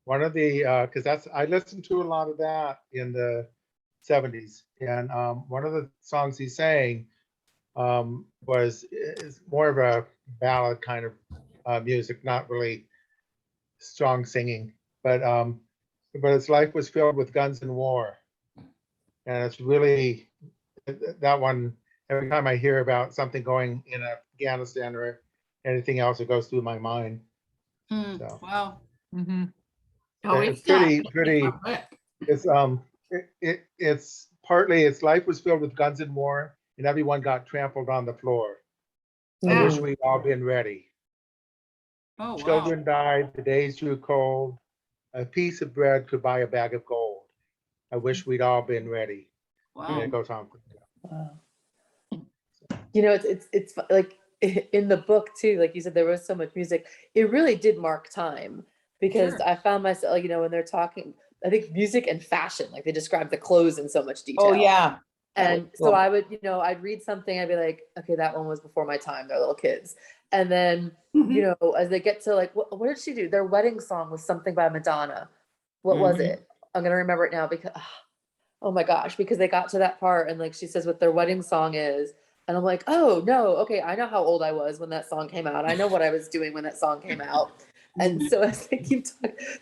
because I listened to a lot of that in the 70s. And one of the songs he sang is more of a ballad kind of music, not really strong singing. But his life was filled with guns and war. And it's really that one, every time I hear about something going in Afghanistan or anything else, it goes through my mind. So. Wow. Mm-hmm. Oh, It's he's pretty. It's partly its life was filled with guns and war, and everyone got trampled on the floor. I wish we'd all been ready. Oh, wow. Children died, the days grew cold. A piece of bread could buy a bag of gold. I wish we'd all been ready. And Wow. it goes on. Wow. You know, it's like in the book too, like you said, there was so much music. It really did mark time because Sure. I found myself, like, you know, when they're talking, I think music and fashion, like they describe the clothes in so much detail. Oh, yeah. And so I would, you know, I'd read something, I'd be like, okay, that one was before my time. They're little kids. And then, you know, as they get to like, what did she do? Their wedding song was something by Madonna. What was it? I'm going to remember it now because, oh my gosh, because they got to that part and like she says what their wedding song is. And I'm like, oh no, okay, I know how old I was when that song came out. I know what I was doing when that song came out. And so as they keep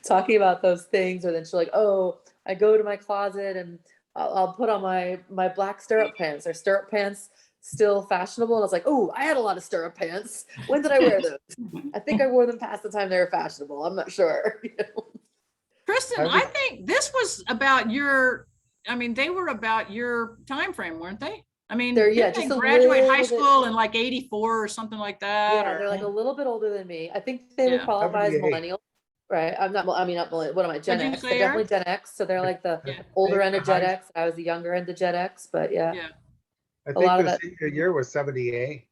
talking about those things, or then she's like, oh, I go to my closet and I'll put on my black stirrup pants. Are stirrup pants still fashionable? And I was like, oh, I had a lot of stirrup pants. When did I wear those? I think I wore them past the time they were fashionable. I'm not sure. You know? Kristin, I think this was about they were about your time frame, weren't they? I mean, They're, didn't just they a graduate high little bit- school in like 84 or something like that? Yeah, they're like a little bit older than me. I think they would Yeah. qualify as 78. millennial, right? I'm not millennial. What am I? Gen What'd you X. say, They're definitely Eric? Gen X. So they're like the Yeah. older end of Gen High- X. I was the younger end of Gen X, but yeah. Yeah. I A lot think of the that- senior year was 78.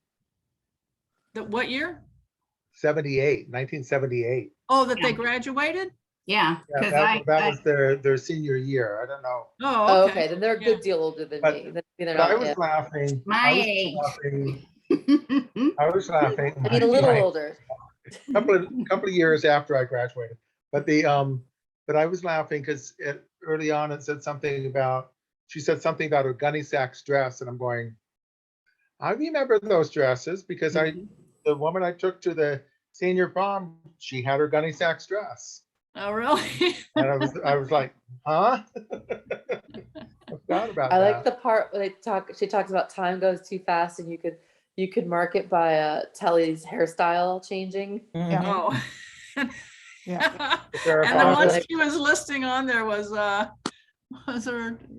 What year? 1978. Oh, that they graduated? Yeah, Yeah, because that was their senior year. I don't know. Oh, Oh, okay. okay. Then they're a good deal older than But- me. Then they're But I not, was yeah. laughing. My I was age. laughing. I was laughing. I mean, a little older. couple of years after I graduated. But but I was laughing because early on it said something about, she said something about her gunny sacks dress, and I'm going, I remember those dresses because the woman I took to the senior prom, she had her gunny sacks dress. Oh, really? And I was like, huh? I forgot about I that. like the part where she talks about time goes too fast and you could mark it by Telly's hairstyle changing. Mhm. Oh. Yeah. And the one Like- she was listing on there was her,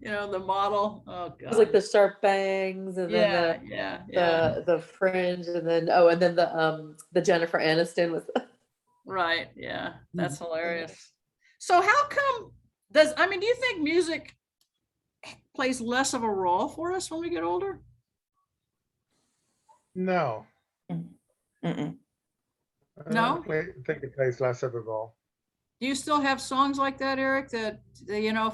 the model. Oh, It was like God. the sharp bangs and then Yeah. the fringe and then the Jennifer Aniston with Right. Yeah. That's hilarious. So how come do you think music plays less of a role for us when we get older? No. Mm-mm. I No? don't think it plays less of a role. Do you still have songs like that, Eric, that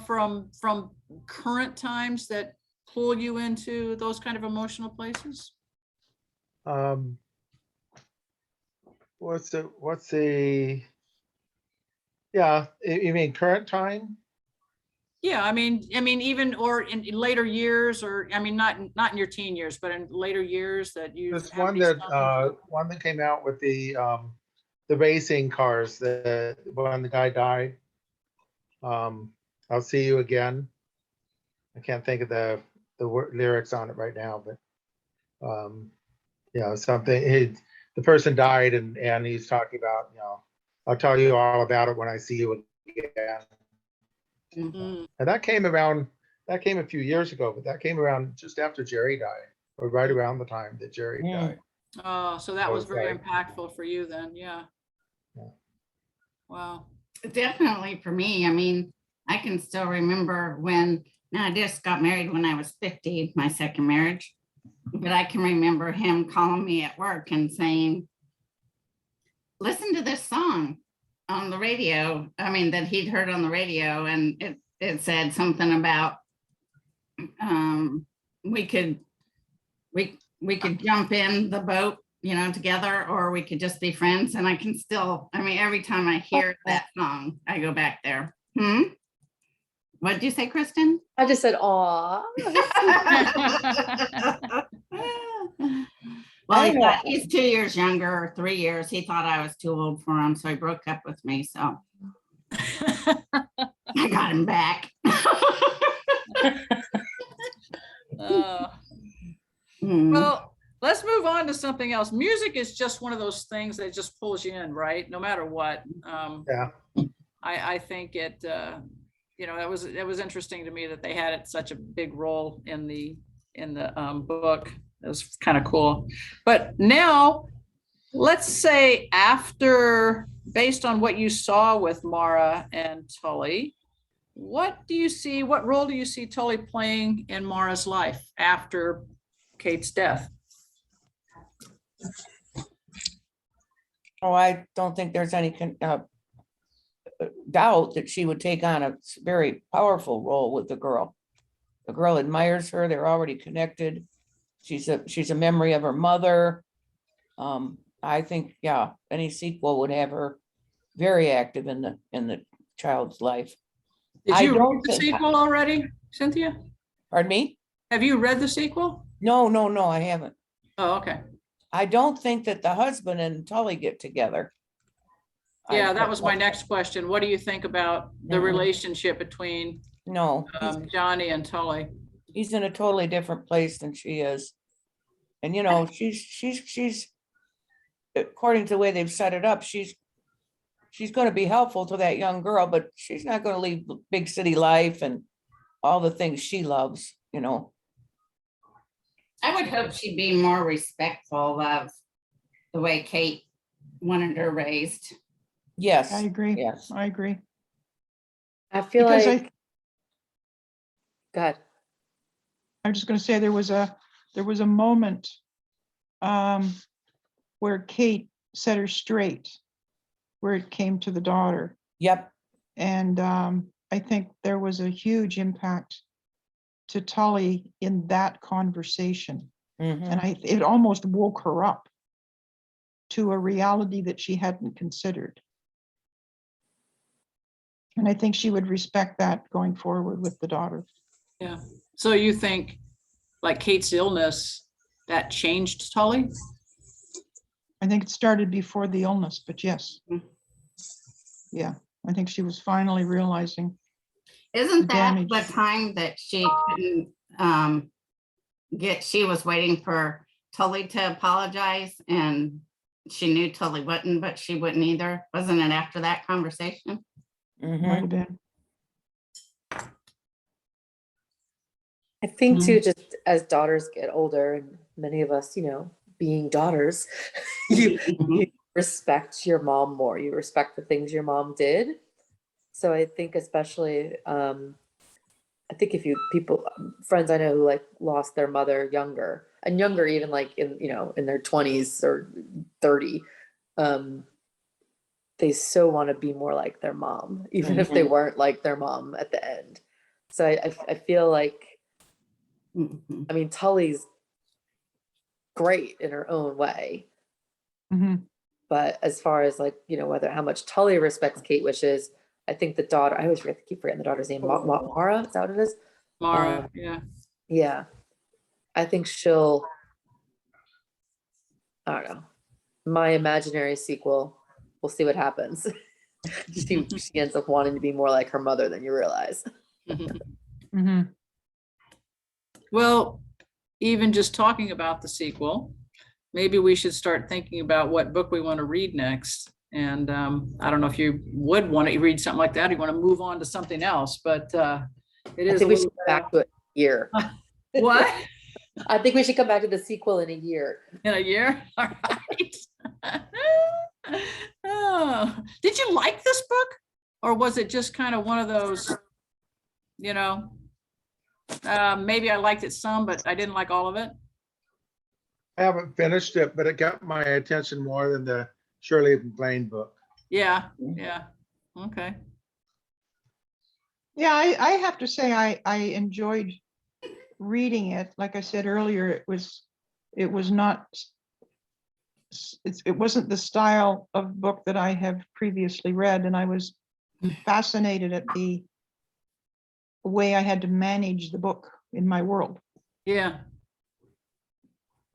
from current times that pull you into those kind of emotional places? What's the, yeah, you mean current time? Yeah, I mean, even or in later years, or not in your teen years, but in later years that you This have one these that, songs? one that came out with the racing cars, when the guy died. I'll see you again. I can't think of the lyrics on it right now, but something, the person died and he's talking about, I'll tell you all about it when I see you again. Mm. And that came a few years ago, but that came around just after Jerry died, or right around the time that Jerry died. Oh, so that was very Okay. impactful for you then, yeah. Yeah. Wow. Definitely for me. I mean, I can still remember when, now I just got married when I was 50, my second marriage, but I can remember him calling me at work and saying, listen to this song on the radio. I mean, that he'd heard on the radio, and it said something about we could jump in the boat, together, or we could just be friends. And I can still, every time I hear that song, I go back there. What did you say, Kristin? I just said, aw. Well, he's 2 years younger, or 3 years. He thought I was too old for him, so he broke up with me. So I got him back. Well, let's move on to something else. Music is just one of those things that just pulls you in, right? No matter what. Yeah. I think it was interesting to me that they had it such a big role in the book. It was kind of cool. But now let's say based on what you saw with Mara and Tully, what role do you see Tully playing in Mara's life after Kate's death? Oh, I don't think there's any doubt that she would take on a very powerful role with the girl. The girl admires her. They're already connected. She's a memory of her mother. I think, yeah, any sequel would have her very active in the child's life. Did you read the sequel already, Cynthia? Pardon me? Have you read the sequel? No, I haven't. Oh, okay. I don't think that the husband and Tully get together. Yeah, that was my next question. What do you think about the relationship between Johnny and Tully? He's in a totally different place than she is. And she's according to the way they've set it up, she's going to be helpful to that young girl, but she's not going to leave big city life and all the things she loves, I would hope she'd be more respectful of the way Kate wanted her raised. Yes. I agree. Yes. I agree. I feel Because like, go ahead. I'm just going to say there was a moment where Kate set her straight, where it came to the daughter. Yep. And I think there was a huge impact to Tully in that conversation. Mhm. And it almost woke her up to a reality that she hadn't considered. And I think she would respect that going forward with the daughter. Yeah. So you think like Kate's illness, that changed Tully? I think it started before the illness, but yes. Yeah, I think she was finally realizing. Isn't the that damage. the time that she couldn't she was waiting for Tully to apologize, and she knew Tully wouldn't, but she wouldn't either. Wasn't it after that conversation? Might Mhm. have been. I think too, just as daughters get older, and many of us, you know, being daughters, you respect your mom more. You respect the things your mom did. So I think especially, I think if you friends I know who like lost their mother younger and younger, even like in, you know, in their 20s or 30, they so want to be more like their mom, even if they weren't like their mom at the end. So I feel like, I mean, Tully's great in her own way. Mhm. But as far as like, you know, how much Tully respects Kate wishes, I think the daughter, I always keep forgetting the daughter's name, Mara, is that what it is? Mara, yeah. Yeah. I think she'll, I don't know, my imaginary sequel, we'll see what happens. She ends up wanting to be more like her mother than you realize. Mhm. Well, even just talking about the sequel, maybe we should start thinking about what book we want to read next. And I don't know if you would want to read something like that, or you want to move on to something else, but it I is. think we should come back to it in a year. What? I think we should come back to the sequel in a year. In a year? All right. Oh, did you like this book? Or was it just kind of one of those, you know, maybe I liked it some, but I didn't like all of it? I haven't finished it, but it got my attention more than the Shirley MacLaine book. Yeah, yeah. Okay. Yeah, I have to say I enjoyed reading it. Like I said earlier, it was not, it wasn't the style of book that I have previously read, and I was fascinated at the way I had to manage the book in my world. Yeah.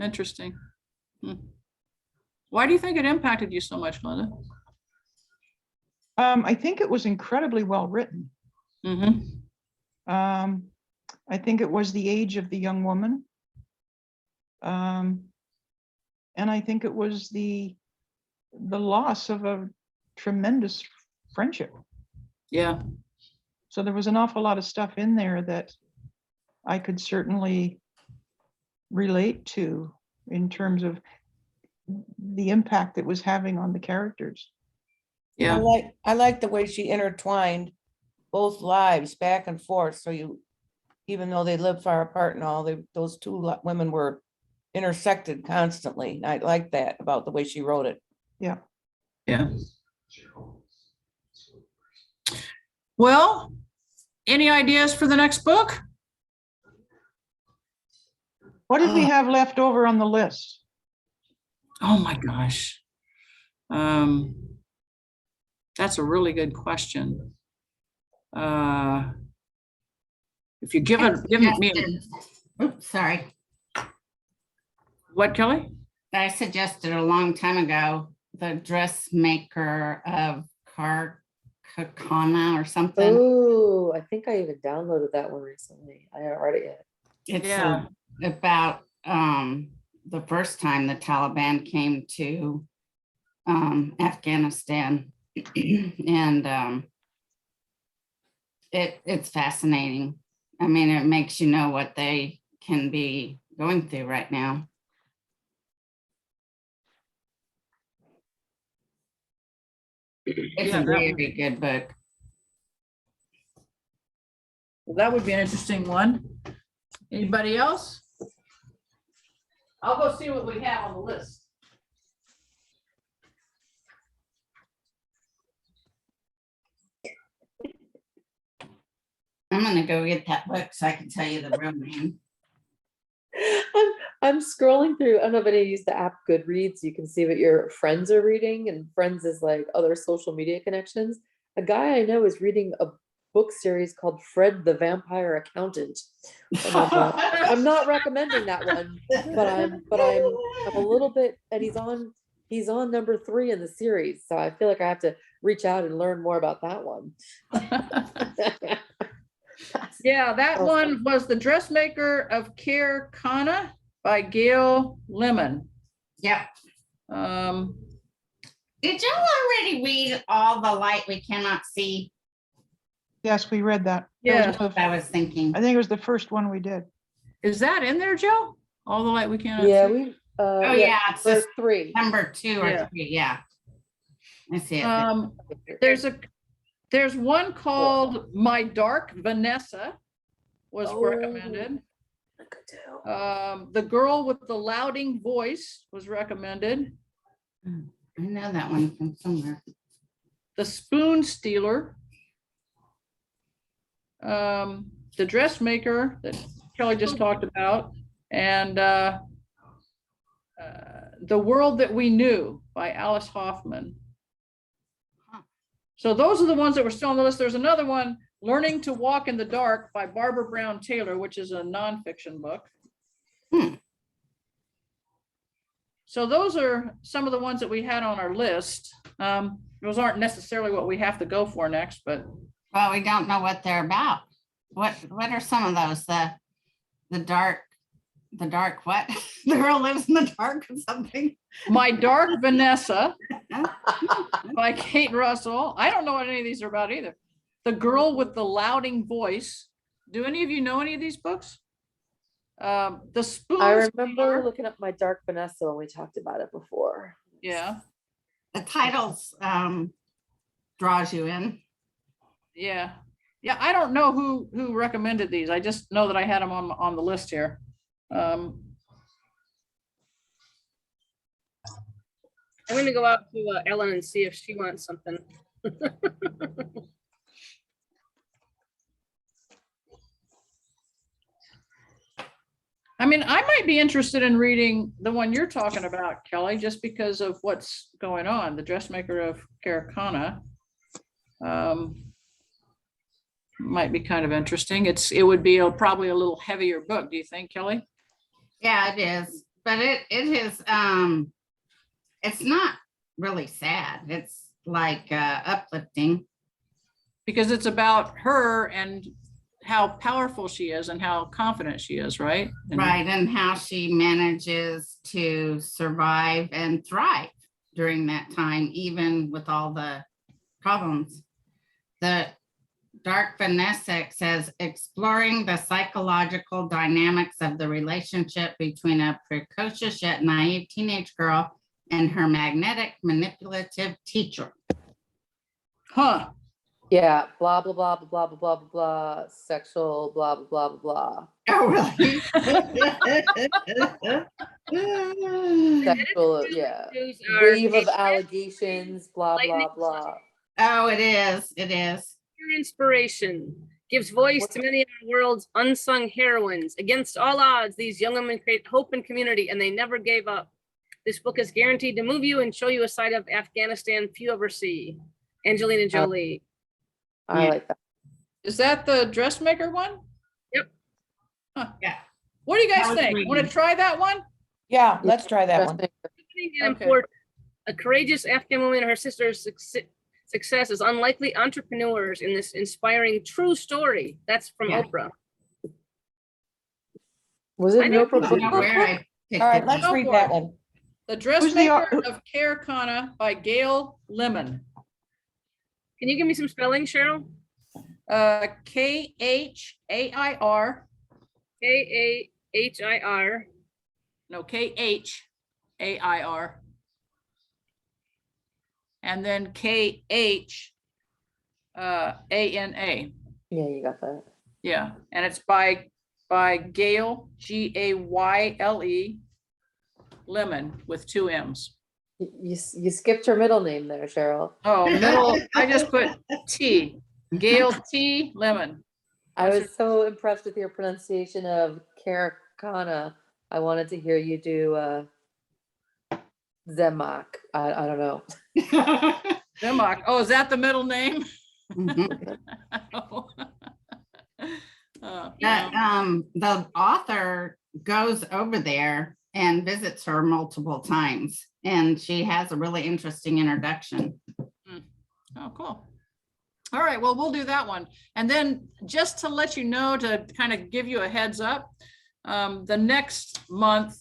Interesting. Why do you think it impacted you so much, Linda? I think it was incredibly well written. I think it was the age of the young woman. And I think it was the loss of a tremendous friendship. Yeah. So there was an awful lot of stuff in there that I could certainly relate to in terms of the impact it was having on the characters. Yeah. I like the way she intertwined both lives back and forth. So even though they lived far apart and all, those two women were intersected constantly. I like that about the way she wrote it. Yeah. Yeah. Well, any ideas for the next book? What did we have left over on the list? Oh my gosh. That's a really good question. If you give me, Oops, sorry. What, Kelly? I suggested a long time ago, the dressmaker of Carcana or something. Oh, I think I even downloaded that one recently. I haven't read it yet. It's Yeah. about the first time the Taliban came to Afghanistan. And it's fascinating. I mean, it makes you know what they can be going through right now. It's Yeah, a very good book. Well, that would be an interesting one. Anybody else? I'll go see what we have on the list. I'm gonna go get that book so I can tell you the real name. I'm scrolling through. I don't know if any of you use the app Goodreads. You can see what your friends are reading, and friends is like other social media connections. A guy I know is reading a book series called Fred the Vampire Accountant. And I'm not recommending that one, but I'm a little bit, and he's on number 3 in the series, so I feel like I have to reach out and learn more about that one. Yeah, that one was The Dressmaker of Carcana by Gail Lemon. Yep. Did y'all already read All the Light We Cannot See? Yes, we read that. Yeah. That's what I was thinking. I think it was the first one we did. Is that in there, Joe? All the light we cannot Yeah, see? we, Oh, yeah, it's there's just 3. number 2 or Yeah. 3, yeah. I see it. There's one called My Dark Vanessa was Oh. recommended. The Girl with the Louding Voice was recommended. I know that one from somewhere. The Spoon Stealer. The Dressmaker that Kelly just talked about, and The World That We Knew by Alice Hoffman. So those are the ones that were still on the list. There's another one, Learning to Walk in the Dark by Barbara Brown Taylor, which is a nonfiction book. So those are some of the ones that we had on our list. Those aren't necessarily what we have to go for next, but. Well, we don't know what they're about. What are some of those? The dark what? The girl lives in the dark or something. My Dark Vanessa by Kate Russell. I don't know what any of these are about either. The Girl with the Louding Voice. Do any of you know any of these books? The Spoon. I remember Stealer. looking up My Dark Vanessa when we talked about it before. Yeah, The titles draws you in. yeah. I don't know who recommended these. I just know that I had them on the list here. I'm gonna go out to Ellen and see if she wants something. I mean, I might be interested in reading the one you're talking about, Kelly, just because of what's going on, The Dressmaker of Karakana. Might be kind of interesting. It would be probably a little heavier book. Do you think, Kelly? Yeah, it is. But it is it's not really sad. It's like uplifting. Because it's about her and how powerful she is and how confident she is, right? And Right, and how she manages to survive and thrive during that time, even with all the problems. The Dark Vanessa says, exploring the psychological dynamics of the relationship between a precocious yet naive teenage girl and her magnetic, manipulative teacher. Huh. Yeah, blah, blah, blah, blah, blah, blah, blah, blah, sexual, blah, blah, blah, blah, Oh, really? sexual, yeah. Those are Wave of allegations, blah, blah, lightning blah. Oh, it is. It is. pure inspiration, gives voice to many of our world's unsung heroines. Against all odds, these young women create hope and community, and they never gave up. This book is guaranteed to move you and show you a side of Afghanistan few ever see. Angelina Jolie. I Yeah. like that. Is that the Dressmaker one? Yep. Huh. Yeah. What do you guys I was think? Want to reading. try that one? Yeah, let's try that one. And Okay. important. A courageous Afghan woman and her sister's success as unlikely entrepreneurs in this inspiring true story. That's from Yeah. Oprah. Was it I an don't I Oprah don't know book? where I picked All right, it let's up. read that one. The the Dressmaker au- of Karakana by Gail Lemon. Can you give me some spelling, Cheryl? K-H-A-I-R, K-A-H-I-R. no, K-H-A-I-R. And then K-H-A-N-A. Yeah, you got that. Yeah, and it's by Gail, G-A-Y-L-E, Lemon with 2 M's. You skipped her middle name there, Cheryl. Oh, middle, I just put T, Gail T. Lemon. I was so impressed with your pronunciation of Karakana. I wanted to hear you do Zemak. I don't know. Zemak. Oh, is that the middle name? Mhm. Yeah. The author goes over there and visits her multiple times, and she has a really interesting introduction. Oh, cool. All right, well, we'll do that one. And then just to let you know, to kind of give you a heads up, the next month,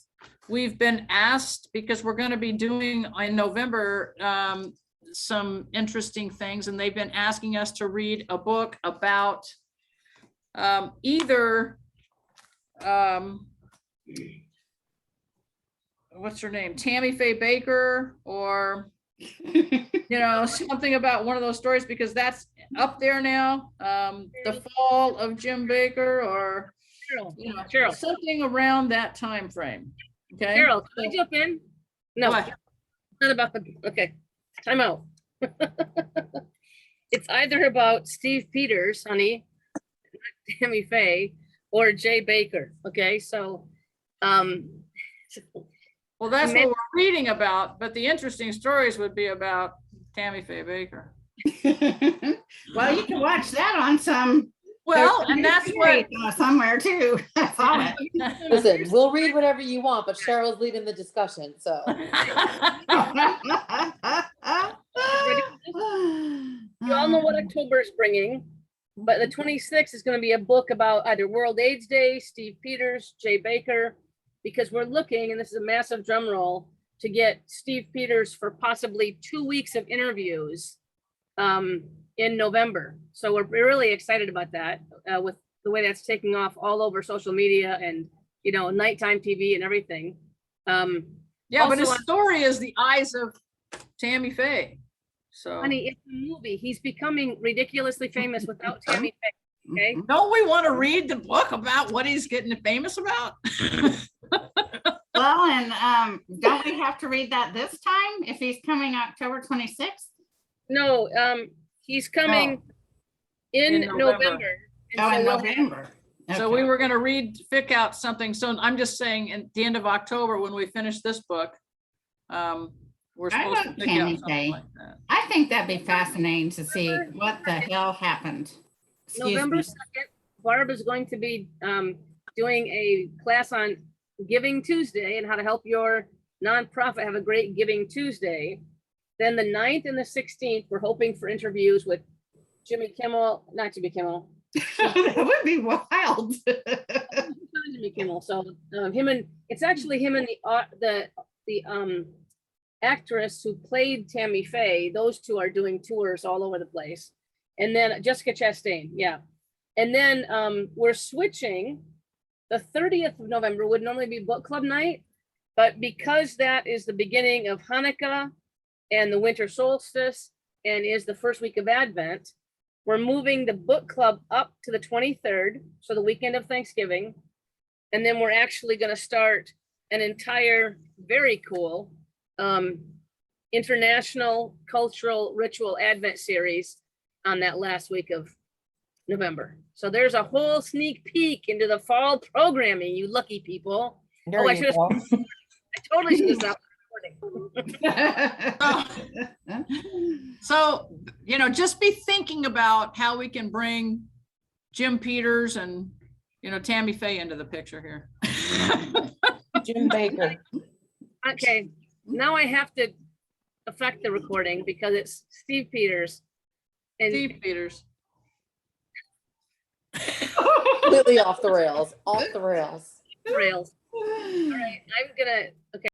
we've been asked, because we're going to be doing in November some interesting things, and they've been asking us to read a book about either what's her name, Tammy Faye Baker, or something about one of those stories, because that's up there now. The Fall of Jim Baker, or Cheryl, something around that time frame. Okay. Cheryl, can I jump in? No, What? not about the, okay, time out. It's either about Steve Peters, honey, Tammy Faye, or Jay Baker. Okay, so, Well, that's what we're reading about, but the interesting stories would be about Tammy Faye Baker. Well, you can watch that on some. Well, and that's what. Somewhere too. I saw it. Listen, we'll read whatever you want, but Cheryl's leading the discussion, so. you all know what October is bringing, but the 26th is going to be a book about either World AIDS Day, Steve Peters, Jay Baker, because we're looking, and this is a massive drum roll, to get Steve Peters for possibly 2 weeks of interviews in November. So we're really excited about that with the way that's taking off all over social media and, nighttime TV and everything. Yeah, but his story is the eyes of Tammy Faye. So, Honey, it's a movie. He's becoming ridiculously famous without Tammy Faye. Okay. don't we want to read the book about what he's getting famous about? Well, and don't we have to read that this time if he's coming October 26th? No, he's coming in In November. November. And Oh, so in we'll- November. So we were going to pick out something. So I'm just saying at the end of October, when we finish this book, we're I supposed to love pick Tammy out something Faye. like that. I think that'd be fascinating to see what the hell happened. Excuse November me. 2nd, Barb is going to be doing a class on Giving Tuesday and how to help your nonprofit have a great Giving Tuesday. Then the 9th and the 16th, we're hoping for interviews with Jimmy Kimmel, not Jimmy Kimmel, That would be wild. Jimmy Kimmel. So it's actually him and the actress who played Tammy Faye. Those two are doing tours all over the place. And then Jessica Chastain, yeah. And then we're switching. The 30th of November would normally be book club night, but because that is the beginning of Hanukkah and the winter solstice and is the first week of Advent, we're moving the book club up to the 23rd, so the weekend of Thanksgiving. And then we're actually going to start an entire, very cool international cultural ritual Advent series on that last week of November. So there's a whole sneak peek into the fall programming, you lucky people. There I you should have, go. I totally should have stopped recording. So, just be thinking about how we can bring Jim Peters and, Tammy Faye into the picture here. Jim Baker. Okay, now I have to affect the recording because it's Steve Peters. And Steve Peters. Completely off the rails, off the rails. rails. All right, I'm gonna, okay.